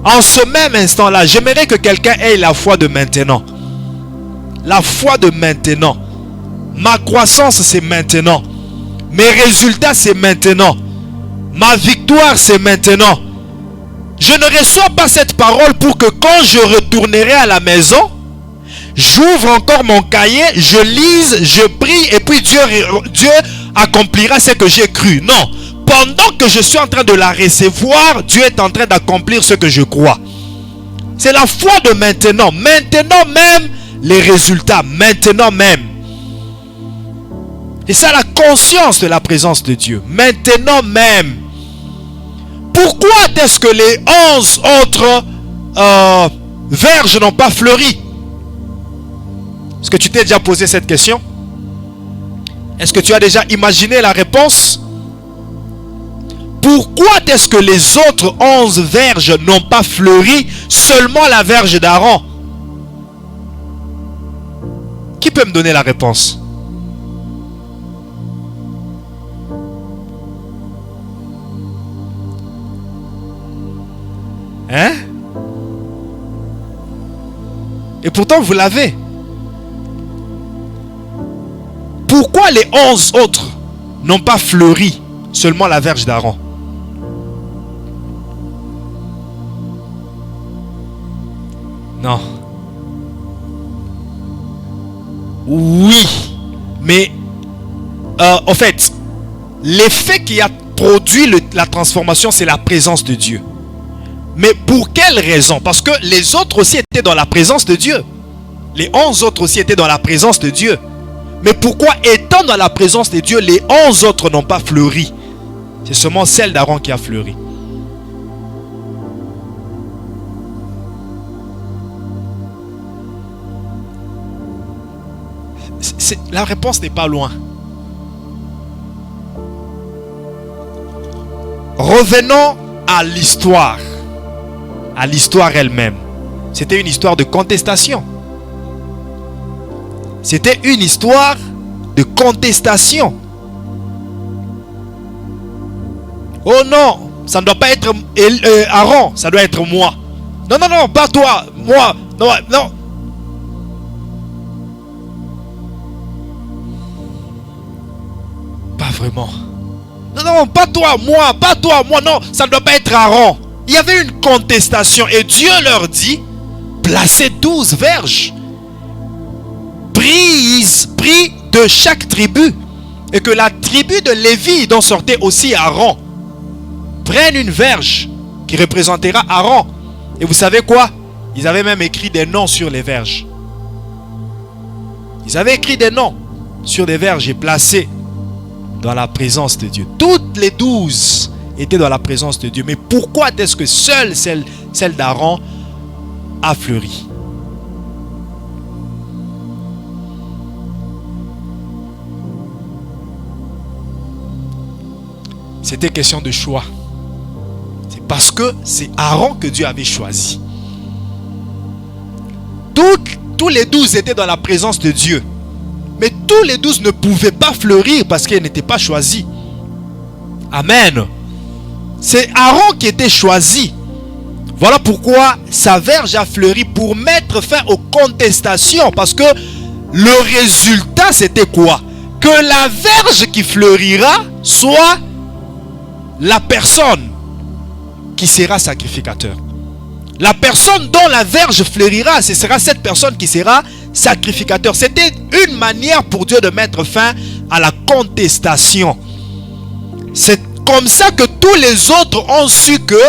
En ce même instant-là, j'aimerais que quelqu'un ait la foi de maintenant. La foi de maintenant. Ma croissance, c'est maintenant. Mes résultats, c'est maintenant. Ma victoire, c'est maintenant. Je ne reçois pas cette parole pour que quand je retournerai à la maison, j'ouvre encore mon cahier, je lise, je prie et puis Dieu accomplira ce que j'ai cru. Non. Pendant que je suis en train de la recevoir, Dieu est en train d'accomplir ce que je crois. C'est la foi de maintenant. Maintenant même, les résultats. Maintenant même. Et ça, la conscience de la présence de Dieu. Maintenant même. Pourquoi est-ce que les 11 autres verges n'ont pas fleuri? Est-ce que tu t'es déjà posé cette question? Est-ce que tu as déjà imaginé la réponse? Pourquoi est-ce que les autres 11 verges n'ont pas fleuri, seulement la verge d'Aaron? Qui peut me donner la réponse? Hein? Et pourtant vous l'avez. Pourquoi les 11 autres n'ont pas fleuri, seulement la verge d'Aaron? Non. Oui. Mais en fait, l'effet qui a produit la transformation, c'est la présence de Dieu. Mais pour quelle raison? Parce que les autres aussi étaient dans la présence de Dieu. Les 11 autres aussi étaient dans la présence de Dieu. Mais pourquoi, étant dans la présence de Dieu, les 11 autres n'ont pas fleuri? C'est seulement celle d'Aaron qui a fleuri. La réponse n'est pas loin. Revenons à l'histoire. À l'histoire elle-même. C'était une histoire de contestation. C'était une histoire de contestation. Oh non, ça ne doit pas être Aaron, ça doit être moi. Non, non, non, pas toi, moi. Non, non. Pas vraiment. Non, non, pas toi, moi, non, ça ne doit pas être Aaron. Il y avait une contestation et Dieu leur dit, placez 12 verges. Pris de chaque tribu. Et que la tribu de Lévi, dont sortait aussi Aaron, prenne une verge qui représentera Aaron. Et vous savez quoi? Ils avaient même écrit des noms sur les verges. Ils avaient écrit des noms sur des verges et placés dans la présence de Dieu. Toutes les 12 étaient dans la présence de Dieu. Mais pourquoi est-ce que seule celle d'Aaron a fleuri? C'était question de choix. C'est parce que c'est Aaron que Dieu avait choisi. Tous les 12 étaient dans la présence de Dieu. Mais tous les 12 ne pouvaient pas fleurir parce qu'ils n'étaient pas choisis. Amen. C'est Aaron qui était choisi. Voilà pourquoi sa verge a fleuri, pour mettre fin aux contestations. Parce que le résultat, c'était quoi? Que la verge qui fleurira soit la personne qui sera sacrificateur. La personne dont la verge fleurira, ce sera cette personne qui sera sacrificateur. C'était une manière pour Dieu de mettre fin à la contestation. C'est comme ça que tous les autres ont su que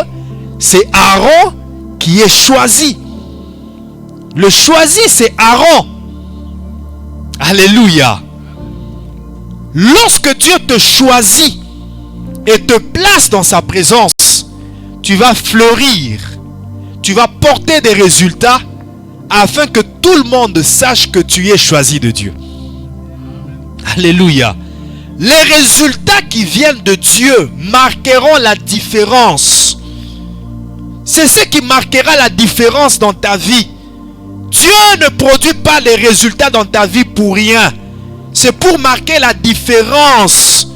c'est Aaron qui est choisi. Le choisi, c'est Aaron. Alléluia. Lorsque Dieu te choisit et te place dans sa présence, tu vas fleurir, tu vas porter des résultats afin que tout le monde sache que tu es choisi de Dieu. Alléluia. Les résultats qui viennent de Dieu marqueront la différence. C'est ce qui marquera la différence dans ta vie. Dieu ne produit pas les résultats dans ta vie pour rien. C'est pour marquer la différence.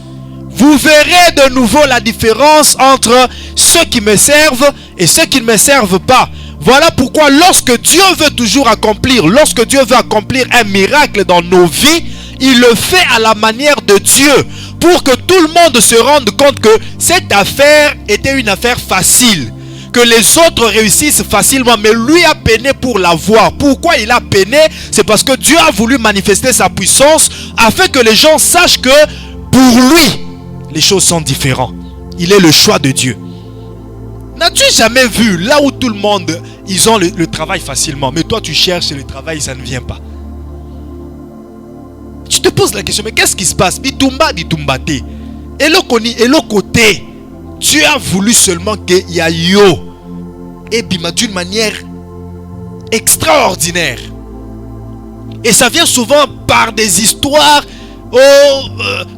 Vous verrez de nouveau la différence entre ceux qui me servent et ceux qui ne me servent pas. Voilà pourquoi lorsque Dieu veut toujours accomplir, lorsque Dieu veut accomplir un miracle dans nos vies, il le fait à la manière de Dieu, pour que tout le monde se rende compte que cette affaire était une affaire facile, que les autres réussissent facilement, mais lui a peiné pour l'avoir. Pourquoi il a peiné? C'est parce que Dieu a voulu manifester sa puissance afin que les gens sachent que pour lui, les choses sont différentes. Il est le choix de Dieu. N'as-tu jamais vu là où tout le monde, ils ont le travail facilement, mais toi tu cherches le travail, ça ne vient pas? Tu te poses la question, mais qu'est-ce qui se passe? Bitumba, bitumbate. Et le côté, Dieu a voulu seulement qu'il y a yo. Et bima d'une manière extraordinaire. Et ça vient souvent par des histoires,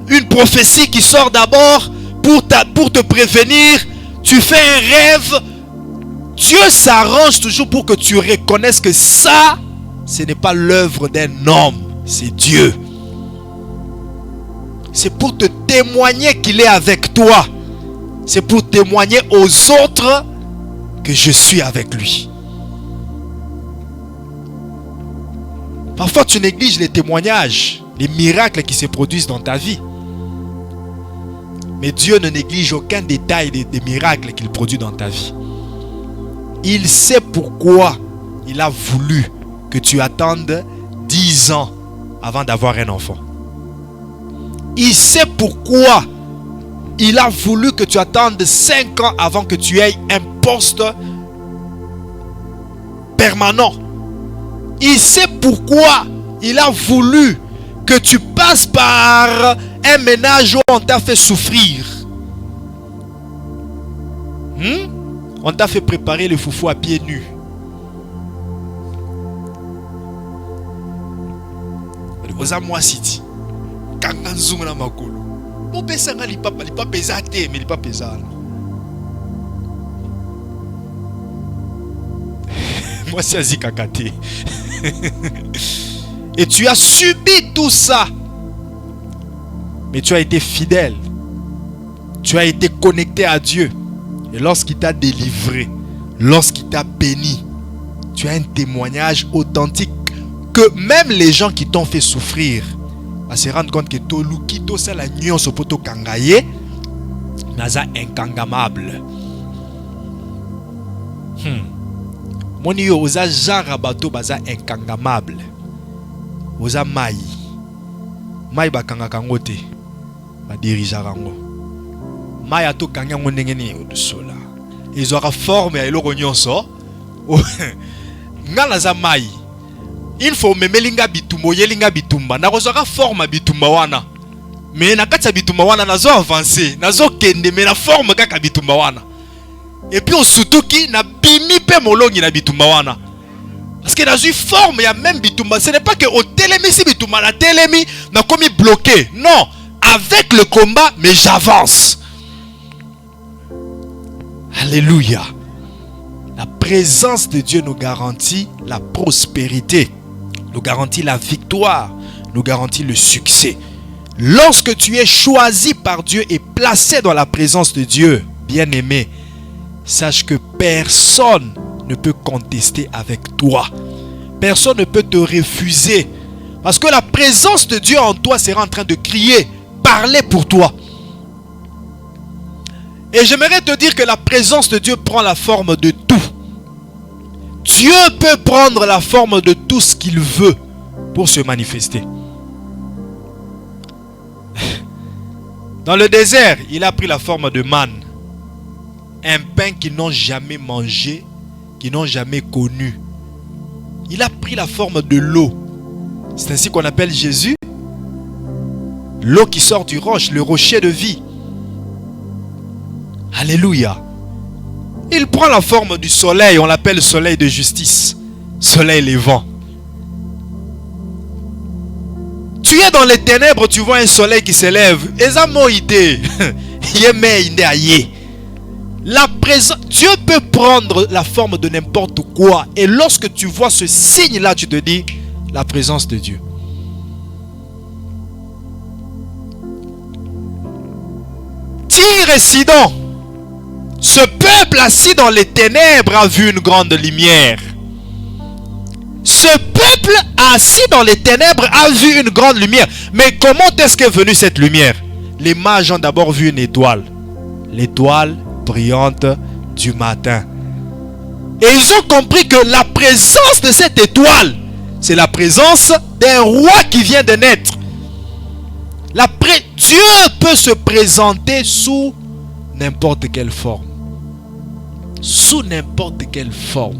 une prophétie qui sort d'abord pour te prévenir. Tu fais un rêve. Dieu s'arrange toujours pour que tu reconnaisses que ça, ce n'est pas l'œuvre d'un homme, c'est Dieu. C'est pour te témoigner qu'il est avec toi. C'est pour témoigner aux autres que je suis avec lui. Parfois tu négliges les témoignages, les miracles qui se produisent dans ta vie. Mais Dieu ne néglige aucun détail des miracles qu'il produit dans ta vie. Il sait pourquoi il a voulu que tu attendes 10 ans avant d'avoir un enfant. Il sait pourquoi il a voulu que tu attendes 5 ans avant que tu aies un poste permanent. Il sait pourquoi il a voulu que tu passes par un ménage où on t'a fait souffrir. On t'a fait préparer le foufou à pieds nus. Moi city. Kanganzunga makolo. Mo pesanga li papa pesate mais li pas pesala. Moi, c'est Azikakate. Et tu as subi tout ça. Mais tu as été fidèle. Tu as été connecté à Dieu. Et lorsqu'il t'a délivré, lorsqu'il t'a béni, tu as un témoignage authentique que même les gens qui t'ont fait souffrir se rendent compte que Tolukito, c'est la nuance au poto kangaye, naza inkangamable. Moni yo oza genre bato baza inkangamable. Oza mai. Mai bakanga kango te. Ba dirija kango. Mai ato kanga ndenge ni odusola. Ezwaka forme ya eloko nyonso. Ngala za mai. Il faut memelinga bitumbo yelinga bitumba. Na kozwaka forme bitumba wana. Mais na kati ya bitumba wana nazo avancer, nazo kende mais na forme kaka bitumba wana. Et puis surtout qui na bimi pe molongi na bitumba wana. Parce que dans une forme il y a même bitumba, ce n'est pas que au télémi si bitumba la télémi n'a commis bloqué. Non, avec le combat mais j'avance. Alléluia. La présence de Dieu nous garantit la prospérité, nous garantit la victoire, nous garantit le succès. Lorsque tu es choisi par Dieu et placé dans la présence de Dieu, bien-aimé, sache que personne ne peut contester avec toi. Personne ne peut te refuser. Parce que la présence de Dieu en toi sera en train de crier, parler pour toi. Et j'aimerais te dire que la présence de Dieu prend la forme de tout. Dieu peut prendre la forme de tout ce qu'il veut pour se manifester. Dans le désert, il a pris la forme de manne. Un pain qu'ils n'ont jamais mangé, qu'ils n'ont jamais connu. Il a pris la forme de l'eau. C'est ainsi qu'on appelle Jésus l'eau qui sort du roche, le rocher de vie. Alléluia. Il prend la forme du soleil, on l'appelle soleil de justice, soleil levant. Tu es dans les ténèbres, tu vois un soleil qui s'élève. La présence, Dieu peut prendre la forme de n'importe quoi. Et lorsque tu vois ce signe-là, tu te dis, la présence de Dieu. Tyr et Sidon, ce peuple assis dans les ténèbres a vu une grande lumière. Ce peuple assis dans les ténèbres a vu une grande lumière. Mais comment est-ce qu'est venue cette lumière? Les mages ont d'abord vu une étoile. L'étoile brillante du matin. Et ils ont compris que la présence de cette étoile, c'est la présence d'un roi qui vient de naître. Dieu peut se présenter sous n'importe quelle forme. Sous n'importe quelle forme.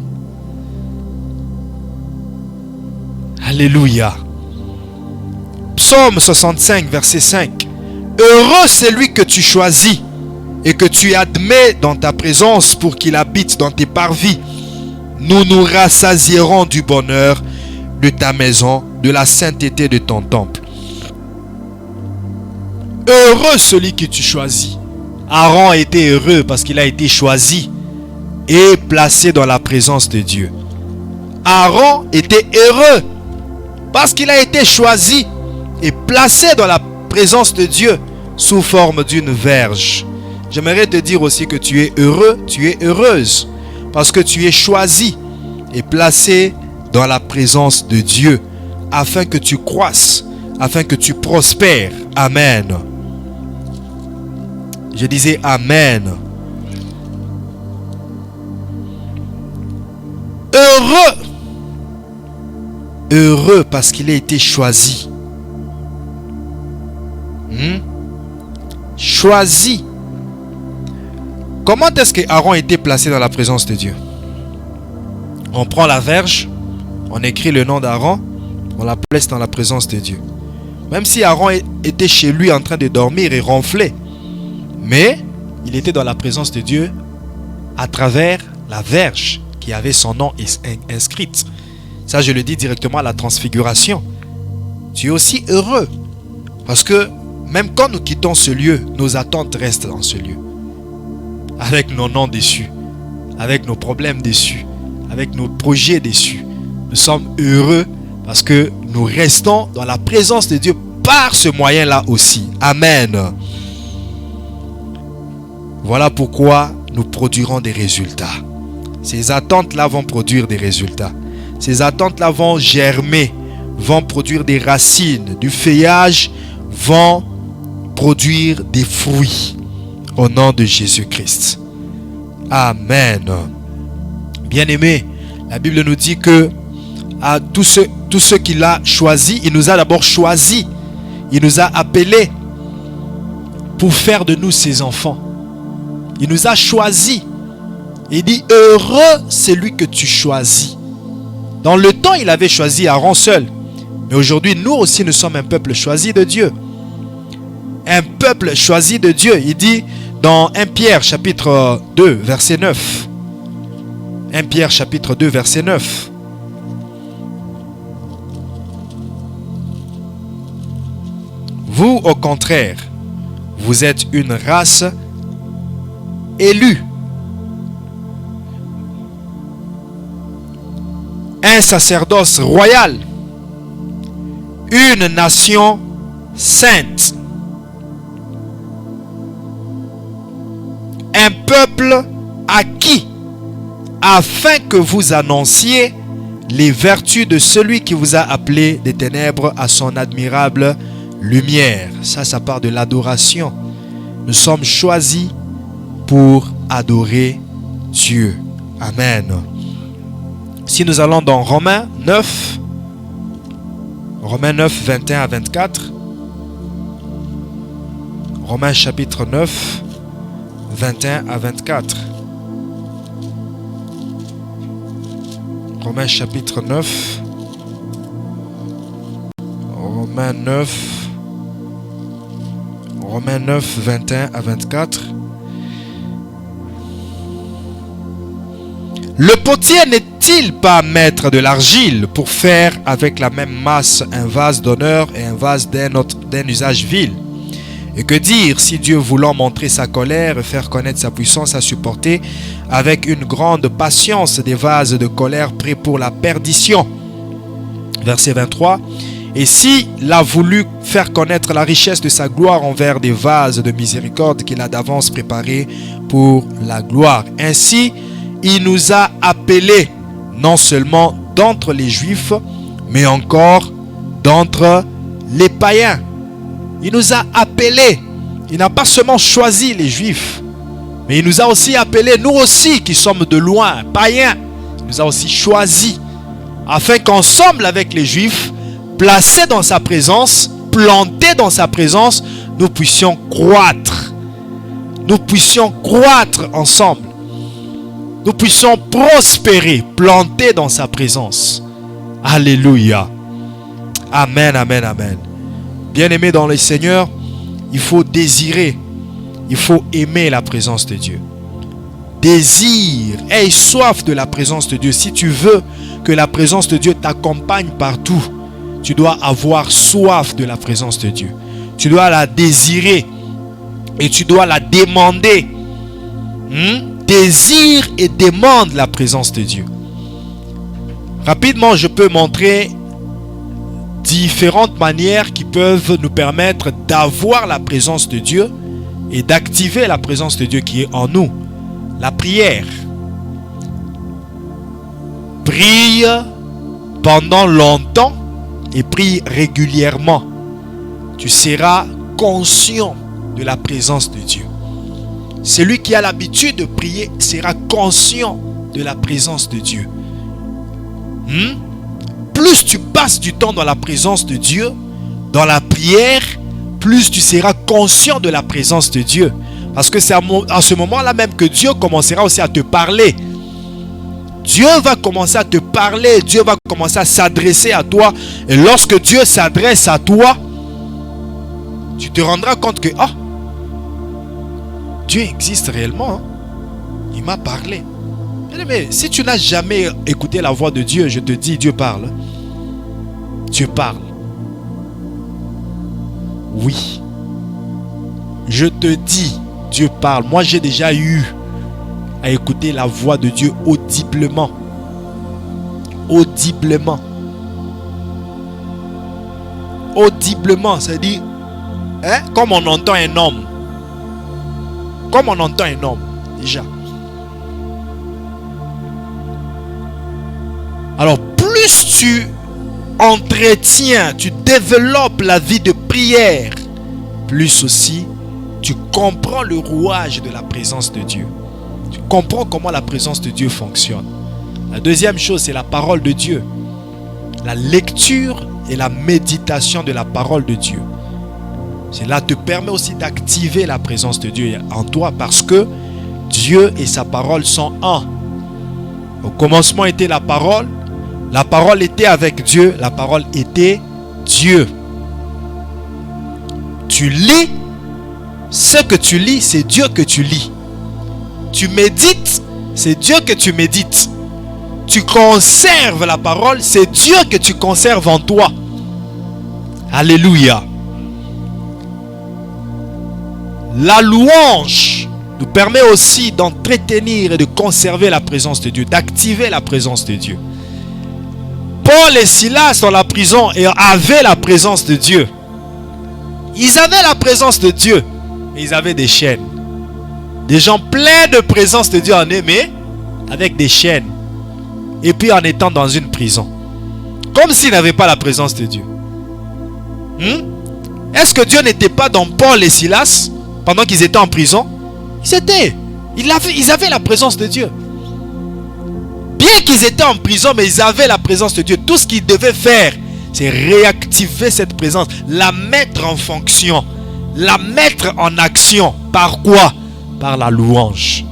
Alléluia. Psaume 65, verset 5. Heureux celui que tu choisis et que tu admets dans ta présence pour qu'il habite dans tes parvis. Nous nous rassasierons du bonheur de ta maison, de la sainteté de ton temple. Heureux celui que tu choisis. Aaron était heureux parce qu'il a été choisi et placé dans la présence de Dieu. Aaron était heureux parce qu'il a été choisi et placé dans la présence de Dieu sous forme d'une verge. J'aimerais te dire aussi que tu es heureux, tu es heureuse parce que tu es choisi et placé dans la présence de Dieu afin que tu croisses, afin que tu prospères. Amen. Je disais Amen. Heureux. Heureux parce qu'il a été choisi. Choisi. Comment est-ce que Aaron a été placé dans la présence de Dieu? On prend la verge, on écrit le nom d'Aaron, on la place dans la présence de Dieu. Même si Aaron était chez lui en train de dormir et ronfler, mais il était dans la présence de Dieu à travers la verge qui avait son nom inscrite. Ça, je le dis directement à la transfiguration. Tu es aussi heureux parce que même quand nous quittons ce lieu, nos attentes restent dans ce lieu. Avec nos noms dessus, avec nos problèmes dessus, avec nos projets déçus. Nous sommes heureux parce que nous restons dans la présence de Dieu par ce moyen-là aussi. Amen. Voilà pourquoi nous produirons des résultats. Ces attentes-là vont produire des résultats. Ces attentes-là vont germer, vont produire des racines, du feuillage, vont produire des fruits au nom de Jésus-Christ. Amen. Bien-aimés, la Bible nous dit que à tous ceux qu'il a choisis, il nous a d'abord choisis. Il nous a appelés pour faire de nous ses enfants. Il nous a choisis. Il dit, heureux celui que tu choisis. Dans le temps, il avait choisi Aaron seul. Mais aujourd'hui, nous aussi, nous sommes un peuple choisi de Dieu. Un peuple choisi de Dieu. Il dit dans 1 Pierre chapitre 2, verset 9. 1 Pierre chapitre 2, verset 9. Vous, au contraire, vous êtes une race élue. Un sacerdoce royal. Une nation sainte. Un peuple acquis, afin que vous annonciez les vertus de celui qui vous a appelé des ténèbres à son admirable lumière. Ça part de l'adoration. Nous sommes choisis pour adorer Dieu. Amen. Si nous allons dans Romains 9, 21 à 24. Romains chapitre 9, 21 à 24. Romains chapitre 9. Romains 9, 21 à 24. Le potier n'est-il pas maître de l'argile pour faire avec la même masse un vase d'honneur et un vase d'un usage vil? Et que dire si Dieu, voulant montrer sa colère et faire connaître sa puissance à supporter avec une grande patience des vases de colère prêts pour la perdition? Verset 23. Et s'il a voulu faire connaître la richesse de sa gloire envers des vases de miséricorde qu'il a d'avance préparés pour la gloire. Ainsi, il nous a appelés non seulement d'entre les Juifs, mais encore d'entre les païens. Il nous a appelés. Il n'a pas seulement choisi les Juifs, mais il nous a aussi appelés, nous aussi qui sommes de loin, païens. Il nous a aussi choisis, afin qu'ensemble avec les Juifs, placés dans sa présence, plantés dans sa présence, nous puissions croître. Nous puissions croître ensemble. Nous puissions prospérer, plantés dans sa présence. Alléluia. Amen, amen, amen. Bien-aimés dans le Seigneur, il faut désirer, il faut aimer la présence de Dieu. Désire, aie soif de la présence de Dieu. Si tu veux que la présence de Dieu t'accompagne partout, tu dois avoir soif de la présence de Dieu. Tu dois la désirer et tu dois la demander. Désire et demande la présence de Dieu. Rapidement, je peux montrer différentes manières qui peuvent nous permettre d'avoir la présence de Dieu et d'activer la présence de Dieu qui est en nous. La prière. Prie pendant longtemps et prie régulièrement. Tu seras conscient de la présence de Dieu. Celui qui a l'habitude de prier sera conscient de la présence de Dieu. Plus tu passes du temps dans la présence de Dieu, dans la prière, plus tu seras conscient de la présence de Dieu. Parce que c'est à ce moment-là même que Dieu commencera aussi à te parler. Dieu va commencer à te parler, Dieu va commencer à s'adresser à toi. Et lorsque Dieu s'adresse à toi, tu te rendras compte que Dieu existe réellement. Il m'a parlé. Mais si tu n'as jamais écouté la voix de Dieu, je te dis, Dieu parle. Dieu parle. Oui. Je te dis, Dieu parle. Moi, j'ai déjà eu à écouter la voix de Dieu audiblement. audiblement. Audiblement, c'est-à-dire, comme on entend un homme. Comme on entend un homme, déjà. Alors, plus tu entretiens, tu développes la vie de prière, plus aussi tu comprends le rouage de la présence de Dieu. Tu comprends comment la présence de Dieu fonctionne. La deuxième chose, c'est la parole de Dieu. La lecture et la méditation de la parole de Dieu. Cela te permet aussi d'activer la présence de Dieu en toi, parce que Dieu et sa parole sont un. Au commencement était la parole était avec Dieu, la parole était Dieu. Tu lis, ce que tu lis, c'est Dieu que tu lis. Tu médites, c'est Dieu que tu médites. Tu conserves la parole, c'est Dieu que tu conserves en toi. Alléluia. La louange nous permet aussi d'entretenir et de conserver la présence de Dieu, d'activer la présence de Dieu. Paul et Silas dans la prison avaient la présence de Dieu. Ils avaient la présence de Dieu, mais ils avaient des chaînes. Des gens pleins de présence de Dieu en eux, mais avec des chaînes. Et puis en étant dans une prison. Comme s'ils n'avaient pas la présence de Dieu. Est-ce que Dieu n'était pas dans Paul et Silas pendant qu'ils étaient en prison? Ils avaient la présence de Dieu. Bien qu'ils étaient en prison, mais ils avaient la présence de Dieu. Tout ce qu'ils devaient faire, c'est réactiver cette présence, la mettre en fonction, la mettre en action. Par quoi? Par la louange.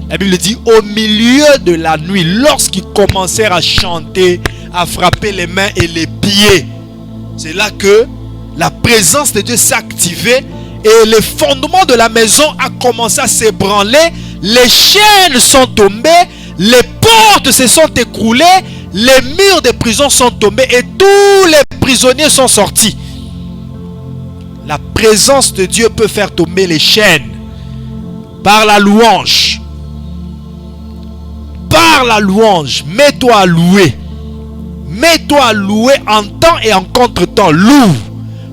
La Bible dit, au milieu de la nuit, lorsqu'ils commencèrent à chanter, à frapper les mains et les pieds, c'est là que la présence de Dieu s'est activée et les fondements de la maison a commencé à s'ébranler. Les chaînes sont tombées, les portes se sont écroulées, les murs des prisons sont tombés et tous les prisonniers sont sortis. La présence de Dieu peut faire tomber les chaînes par la louange. Par la louange, mets-toi à louer. Mets-toi à louer en temps et en contre-temps. Loue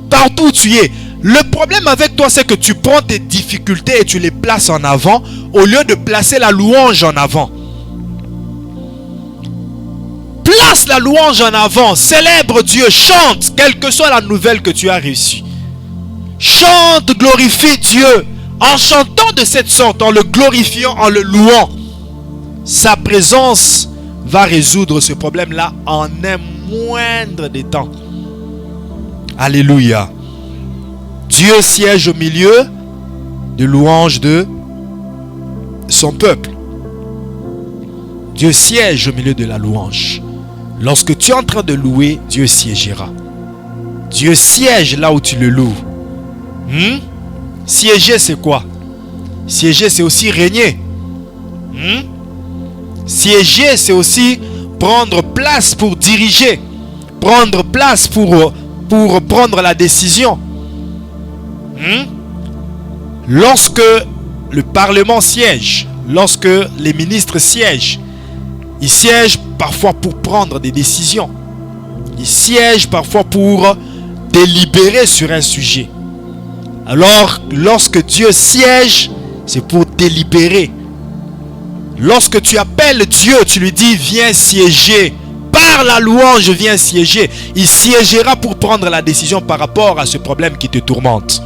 partout où tu es. Le problème avec toi, c'est que tu prends tes difficultés et tu les places en avant au lieu de placer la louange en avant. Place la louange en avant, célèbre Dieu, chante, quelle que soit la nouvelle que tu as reçue. Chante, glorifie Dieu. En chantant de cette sorte, en le glorifiant, en le louant, sa présence va résoudre ce problème-là en un moindre des temps. Alléluia. Dieu siège au milieu de louanges de son peuple. Dieu siège au milieu de la louange. Lorsque tu es en train de louer, Dieu siégera. Dieu siège là où tu le loues. Siéger, c'est quoi? Siéger, c'est aussi régner. Siéger, c'est aussi prendre place pour diriger. Prendre place pour prendre la décision. Lorsque le Parlement siège, lorsque les ministres siègent, ils siègent parfois pour prendre des décisions. Ils siègent parfois pour délibérer sur un sujet. Alors, lorsque Dieu siège, c'est pour délibérer. Lorsque tu appelles Dieu, tu lui dis, viens siéger. Par la louange, viens siéger. Il siégera pour prendre la décision par rapport à ce problème qui te tourmente.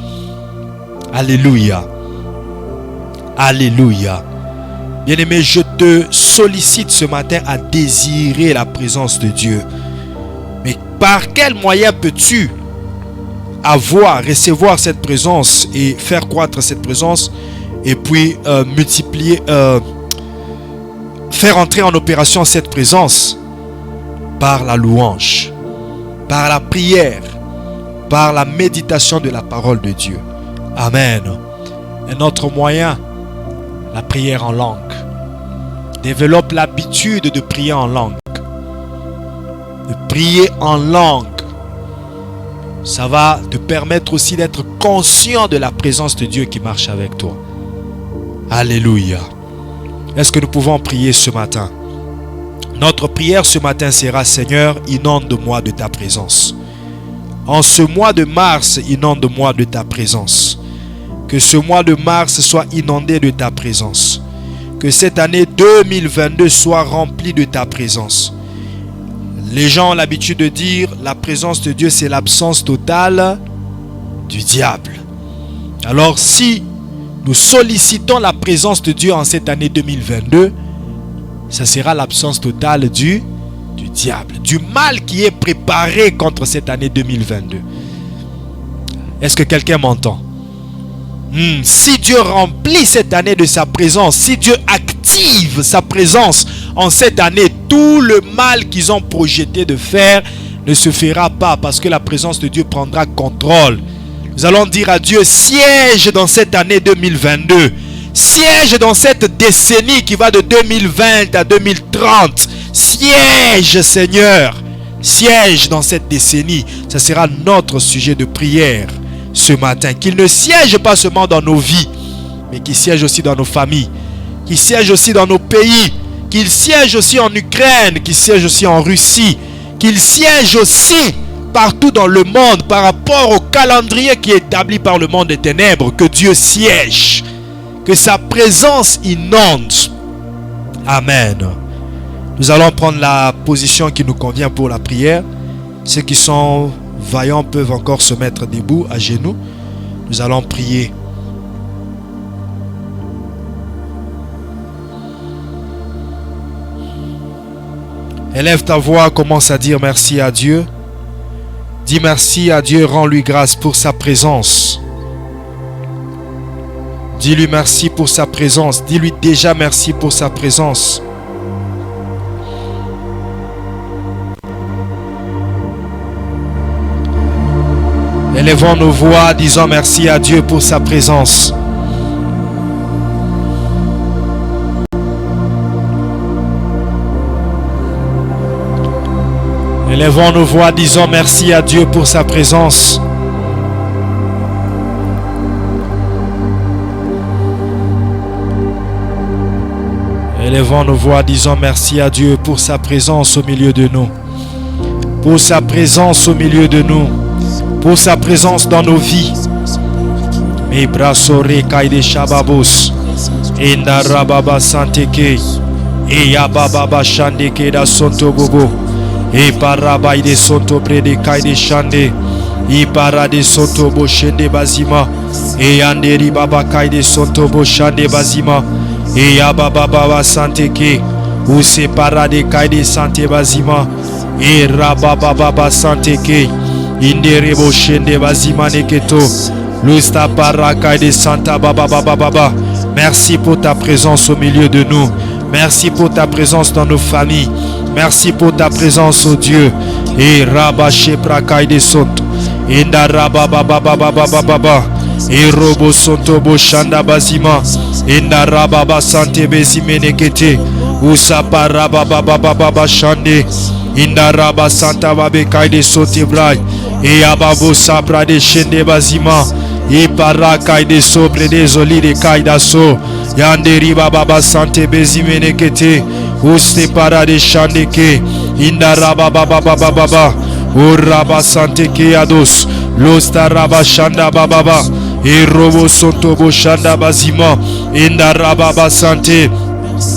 Alléluia. Alléluia. Bien-aimé, je te sollicite ce matin à désirer la présence de Dieu. Mais par quel moyen peux-tu recevoir cette présence et faire croître cette présence et puis multiplier, faire entrer en opération cette présence? Par la louange, par la prière, par la méditation de la parole de Dieu. Amen. Un autre moyen, la prière en langue. Développe l'habitude de prier en langue. De prier en langue. Ça va te permettre aussi d'être conscient de la présence de Dieu qui marche avec toi. Alléluia. Est-ce que nous pouvons prier ce matin? Notre prière ce matin sera: Seigneur, inonde-moi de ta présence. En ce mois de mars, inonde-moi de ta présence. Que ce mois de mars soit inondé de ta présence. Que cette année 2022 soit remplie de ta présence. Les gens ont l'habitude de dire: la présence de Dieu, c'est l'absence totale du diable. Alors si nous sollicitons la présence de Dieu en cette année 2022, ça sera l'absence totale du diable, du mal qui est préparé contre cette année 2022. Est-ce que quelqu'un m'entend? Si Dieu remplit cette année de sa présence, si Dieu active sa présence en cette année, tout le mal qu'ils ont projeté de faire ne se fera pas, parce que la présence de Dieu prendra contrôle. Nous allons dire à Dieu: siège dans cette année 2022, siège dans cette décennie qui va de 2020 à 2030. Siège, Seigneur, siège dans cette décennie. Ça sera notre sujet de prière ce matin. Qu'il ne siège pas seulement dans nos vies, mais qu'il siège aussi dans nos familles, qu'il siège aussi dans nos pays, qu'il siège aussi en Ukraine, qu'il siège aussi en Russie, qu'il siège aussi partout dans le monde par rapport au calendrier qui est établi par le monde des ténèbres. Que Dieu siège, que sa présence inonde. Amen. Nous allons prendre la position qui nous convient pour la prière. Ceux qui sont vaillants peuvent encore se mettre debout, à genoux. Nous allons prier. Élève ta voix, commence à dire merci à Dieu. Dis merci à Dieu, rends-lui grâce pour sa présence. Dis-lui merci pour sa présence. Dis-lui déjà merci pour sa présence. Élevons nos voix, disons merci à Dieu pour sa présence. Élevons nos voix, disons merci à Dieu pour sa présence. Élevons nos voix, disons merci à Dieu pour sa présence au milieu de nous. Pour sa présence au milieu de nous. Pour sa présence dans nos vies. Me brasore kaide shababos. Enda rababa santeke. E yababa shandeke da sonto bobo. E paraba ide sonto prede kaide shande. E parade sonto bo shende bazima. E yanderi baba kaide sonto bo shande bazima. E yababa baba santeke. Ou se parade kaide sante bazima. E rababa baba santeke. Inderebo shende bazima neketo. Lusta paraka de Santa baba baba baba. Merci pour ta présence au milieu de nous. Merci pour ta présence dans nos familles. Merci pour ta présence, oh Dieu. Et rabache prakai de sonto. Inda raba baba baba baba baba. Et robo sonto bo shanda bazima. Inda raba ba sante bezime nekete. Usa paraba baba baba shande. Inda raba santa babe kai de sote brai. E ababo sabra de shende bazima. E para kai de sobre de zoli de kai da so. Yanderi baba sante bezime nekete. Uste para de shande ke. Inda raba baba baba baba. O raba sante ke ados. Losta raba shanda baba. E robo sonto bo shanda bazima. Inda raba sante.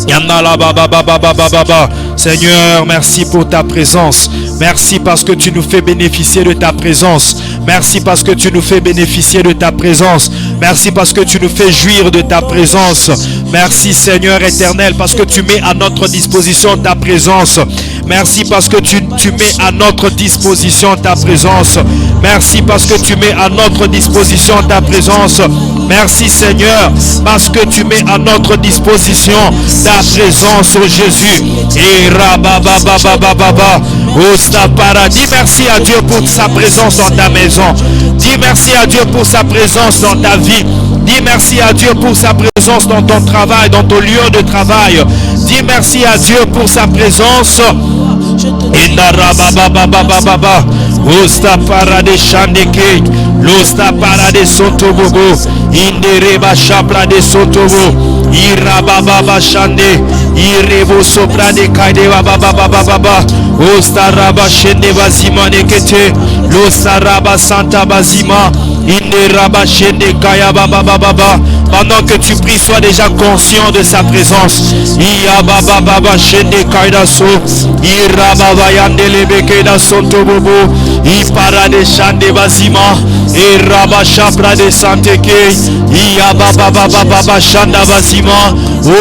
Yandala baba baba baba baba. Seigneur, merci pour ta présence. Merci parce que tu nous fais bénéficier de ta présence. Merci parce que tu nous fais bénéficier de ta présence. Merci parce que tu nous fais jouir de ta présence. Merci Seigneur éternel parce que tu mets à notre disposition ta présence. Merci parce que tu mets à notre disposition ta présence. Merci parce que tu mets à notre disposition ta présence. Merci Seigneur parce que tu mets à notre disposition ta présence, oh Jésus. Et rababababababa. Dis merci à Dieu pour sa présence dans ta maison. Dis merci à Dieu pour sa présence dans ta vie. Dis merci à Dieu pour sa présence dans ton travail, dans ton lieu de travail. Dis merci à Dieu pour sa présence. Osta parade chandeke. Losta parade sotobobo. Indereba chapra de sotobo. Irababa shande. Irebo sopra de kaide baba. Osta raba shende bazima nekete. Losta raba santa bazima. Inderaba shende kaya baba. Pendant que tu pries, sois déjà conscient de sa présence. Iya baba shende kaida so. Irababa yande lebeke da sotobobo. Ipara de shande bazima. Iraba chapra de santeke. Iya baba shanda bazima.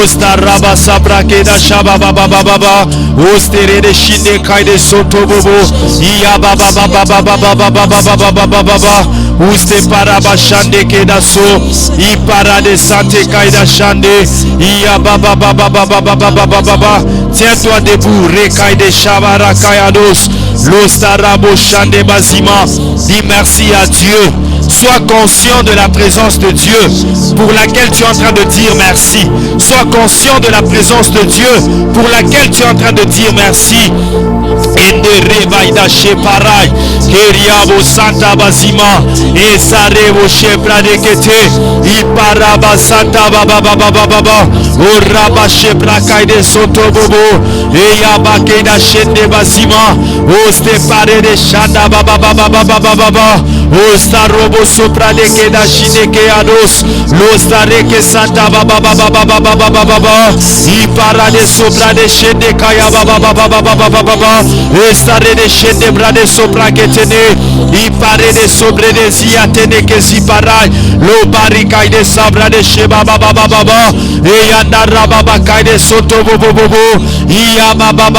Osta raba sabra keda shaba baba. Ostere de shinde kaide sotobobo. Iya baba. Uste paraba shande keda so. Ipara de sante kaida shande. Iya baba. Tiens-toi debout. Rekaide shabara kayados. Lostarabo shande bazima. Dis merci à Dieu. Sois conscient de la présence de Dieu pour laquelle tu es en train de dire merci. Sois conscient de la présence de Dieu pour laquelle tu es en train de dire merci. Enderebaida sheparai keriabo santa bazima esarebo shepra dekete iparaba santa baba oraba shepra kaide soto bobo eyaba keda shende bazima oste pare de shanda baba osta robo sopra de keda shineke ados lostareke santa baba ipara de sopra de shende kaya baba estare de shende brade sopra ketene ipare de sobre de ziatene ke siparai lo barika de sabra de sheba baba e yanda rababa kaide soto bobo iya baba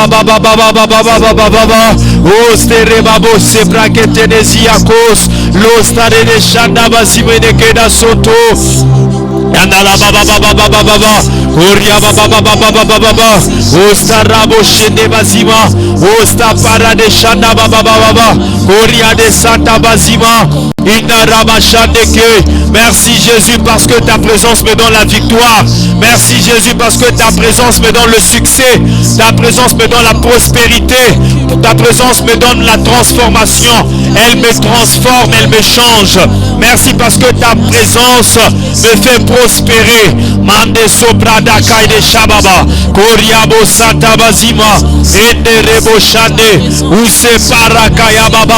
ostere babo sebra ketene ziakos lo stare de shanda basimene keda soto yanda la baba Koria baba osta rabo shende bazima osta para de shanda baba Koria de santa bazima inda raba shandeke. Merci Jésus parce que ta présence me donne la victoire. Merci Jésus parce que ta présence me donne le succès. Ta présence me donne la prospérité. Ta présence me donne la transformation. Elle me transforme, elle me change. Merci parce que ta présence me fait prospérer. Mande sobrada kaide shababa Koriabo santa bazima ende rebo shande use parakaya baba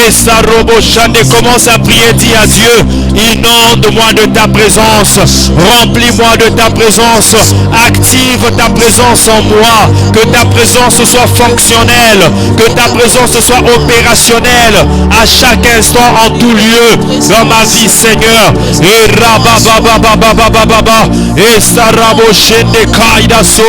esta robo shande. Commence à prier, dis à Dieu, inonde-moi de ta présence, remplis-moi de ta présence, active ta présence en moi, que ta présence soit fonctionnelle, que ta présence soit opérationnelle à chaque instant, en tout lieu dans ma vie, Seigneur. Et rabababababababa esta rabo shende kaida so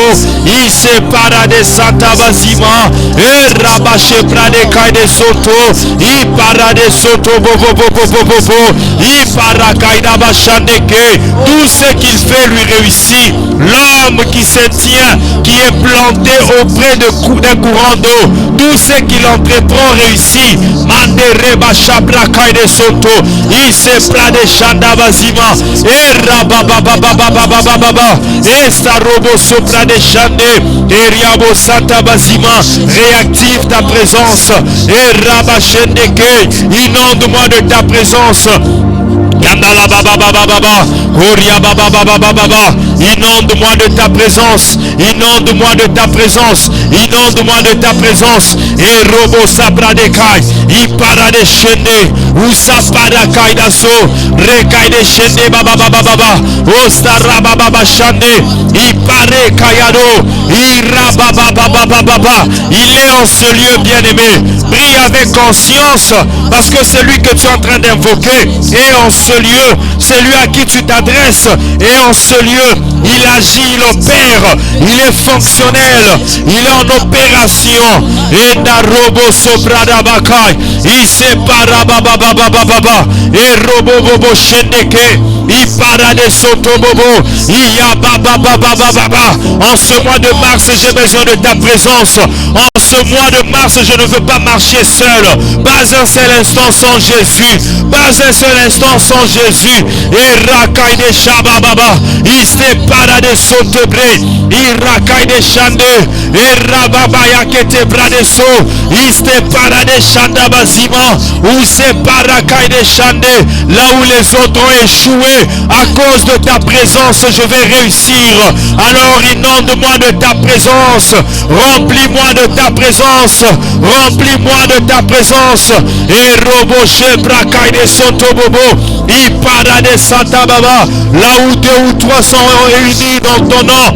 ise para de santa bazima e rabache prade kaide soto i para de soto bobo i para kaida bashandeke. Tout ce qu'il fait lui réussit. L'homme qui se tient, qui est planté auprès d'un courant d'eau, tout ce qu'il entreprend réussit. Mande reba shabra kaide soto ise prade shanda bazima e rabababababababa esta robo sopra de shande e riabo santa bazima. Réactive ta présence et rabashendeke, inonde-moi de ta présence. Yandala baba Koria baba inonde-moi de ta présence, inonde-moi de ta présence, inonde-moi de ta présence. Et robo sabra de kai ipara de shende usapada kaida so rekai de shende baba ostara baba shande ipare kayado iraba baba. Il est en ce lieu, bien-aimé. Prie avec conscience parce que celui que tu es en train d'invoquer est en ce lieu, c'est lui à qui tu t'adresses, et en ce lieu il agit, il opère, il est fonctionnel, il est en opération. Et darobo sobrada bakai isepara baba et robo bobo shendeke ipara de soto bobo iya baba. En ce mois de mars, j'ai besoin de ta présence. En ce mois de mars, je ne veux pas marcher seul. Pas un seul instant sans Jésus. Pas un seul instant sans Jésus. et rakai de shabababa, iste para de sotebre, irakai de chande, et rababaya kete bradeso, iste para de chandabazima, ou c'est parakai de chande, là où les autres ont échoué, à cause de ta présence, je vais réussir. Alors inonde-moi de ta présence, remplis-moi de ta présence, remplis-moi de ta présence. Et roboche brakai de sotobobo, ipara de Santa Baba, là où 2 ou 3 sont réunis dans ton nom,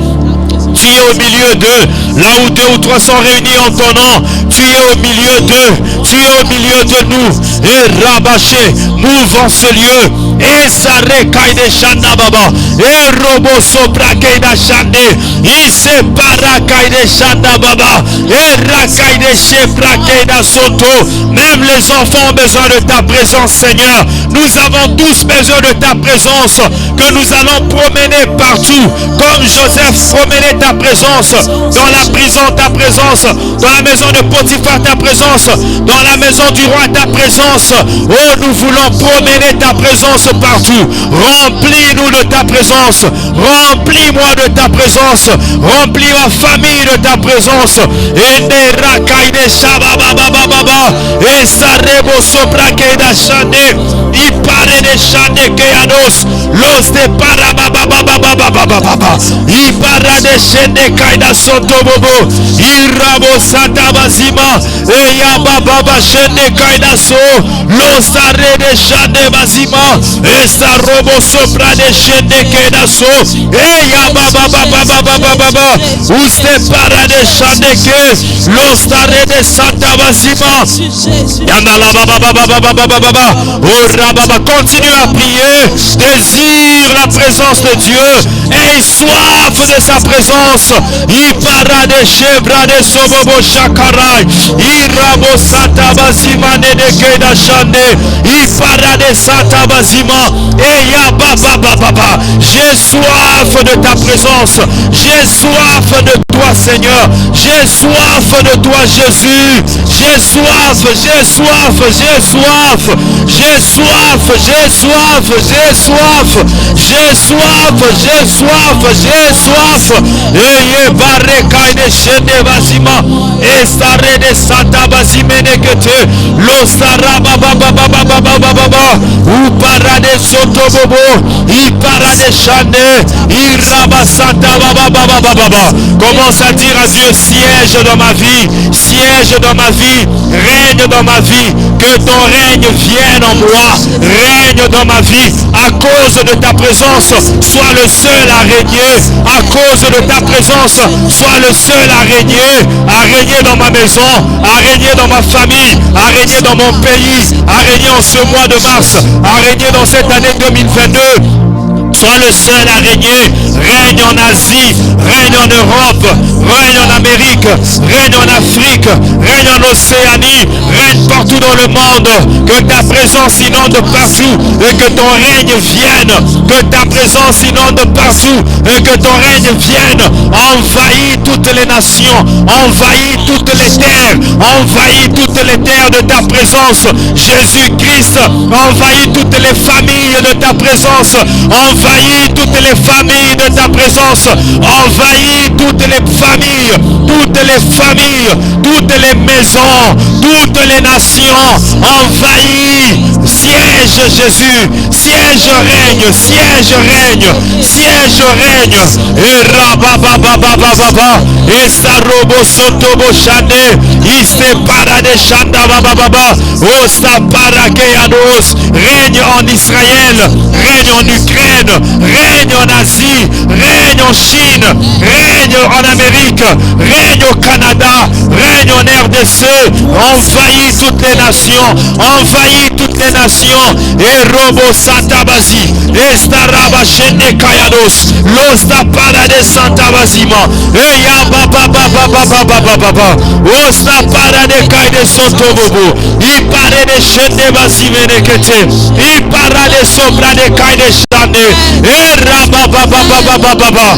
tu es au milieu d'eux. Là où 2 ou 3 sont réunis en ton nom, tu es au milieu d'eux. Tu es au milieu de nous. Et rabaché, move en ce lieu. Et saré kaide shanda baba. Et robo sopra kaida shande. Il se para kaide shanda baba. Et rakaide shepra kaida soto. Même les enfants ont besoin de ta présence, Seigneur. Nous avons tous besoin de ta présence. Que nous allons promener partout. Comme Joseph promenait ta présence, dans la prison ta présence, dans la maison de Potiphar ta présence, dans la maison du roi ta présence. Oh, nous voulons promener ta présence partout. Remplis-nous de ta présence, remplis-moi de ta présence, remplis ma famille de ta présence. Et ne rakai de shabababababa, et sarebo sopra keida shande, i pare de shande keados, los de parababababababababa, i para de shende kaida sotobobo, irabo satabazima, e ya baba shende kaida so, los tare de shende bazima, e sarobo sopra de shende kaida so, e ya baba uste para de shende ke, los tare de satabazima, yandala baba, oh rababa, continue à prier, désire la présence de Dieu, et soif de sa présence. Ipara de chebra de sobobo shakarai, irabo satabazima ne de keda shande, ipara de satabazima, et ya baba, j'ai soif de ta présence, j'ai soif de toi, Seigneur, j'ai soif de toi, Jésus, j'ai soif, j'ai soif, j'ai soif, j'ai soif, j'ai soif, j'ai soif, j'ai soif, j'ai soif, j'ai soif. Eye barre kaide shende bazima, estare de santa bazimene kete, lo saraba baba, u para de soto bobo, i para de shande, i raba santa baba. Commence à dire à Dieu, siège dans ma vie, siège dans ma vie, règne dans ma vie, que ton règne vienne en moi, règne dans ma vie, à cause de ta présence, sois le seul à régner, à cause de ta présence, sois le seul à régner dans ma maison, à régner dans ma famille, à régner dans mon pays, à régner en ce mois de mars, à régner dans cette année 2022. Sois le seul à régner. Règne en Asie, règne en Europe, règne en Amérique, règne en Afrique, règne en Océanie, règne partout dans le monde. Que ta présence inonde partout et que ton règne vienne. Que ta présence inonde partout et que ton règne vienne. Envahis toutes les nations, envahis toutes les terres, envahis toutes les terres de ta présence. Jésus-Christ, envahis toutes les familles de ta présence. Envahis toutes les familles de ta présence. Envahis toutes les familles, toutes les maisons, toutes les nations. Envahis. Siège Jésus. Siège règne. Siège règne. Siège règne. Et rababababababa. Et sarobo sotobo shade. Iste parade shanda bababa. Osta parakeanos. Règne en Israël. Règne en Ukraine. Règne en Asie, règne en Chine, règne en Amérique, règne au Canada, règne en RDC, envahis toutes les nations, et robo satabasi, estaraba shende kayados, losta para de santabasima, et ya baba, osta para de kaide sotobobo, i pare de shende basimene kete, i para de sobra de kaide shande, e rababababababa,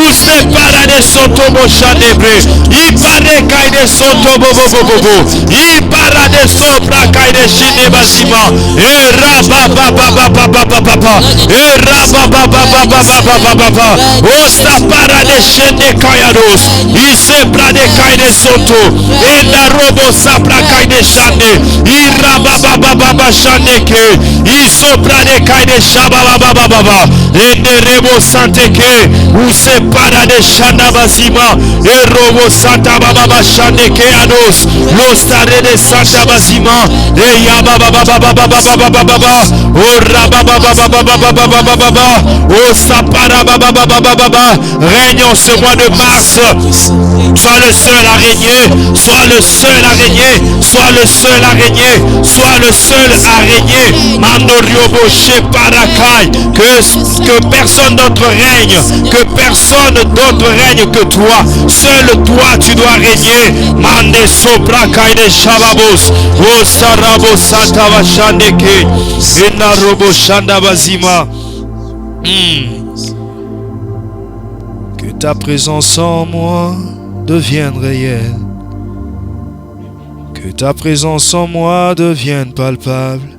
uste para de de soto moshanebre. Ibare kaide soto bobo bobo. Ibara de sopra kaide shine basima. Raba baba baba baba baba. Raba baba baba baba baba. Osta para de shende kayados. Isebra de kaide soto. Enda robo sapra kaide shande. Iraba baba baba shande ke. Isopra de kaide shaba baba baba. Ende rebo sante ke. Usepara de shanda basima. Erobo santa baba shande ke ados. Lostare de santa basima. Eya baba baba baba baba baba. Ora baba baba baba baba baba. O sapara baba baba baba. Règne en ce mois de mars. Sois le seul à régner. Sois le seul à régner. Sois le seul à régner. Sois le seul à régner. Mandoriobo Sheparakai. Que personne d'autre règne. Que personne d'autre règne que toi. Seul toi tu dois régner. Mande sopra kaide shababos. O sarabo santa vashandeke. Inarobo shanda bazima. Que ta présence en moi devienne réelle. Que ta présence en moi devienne palpable.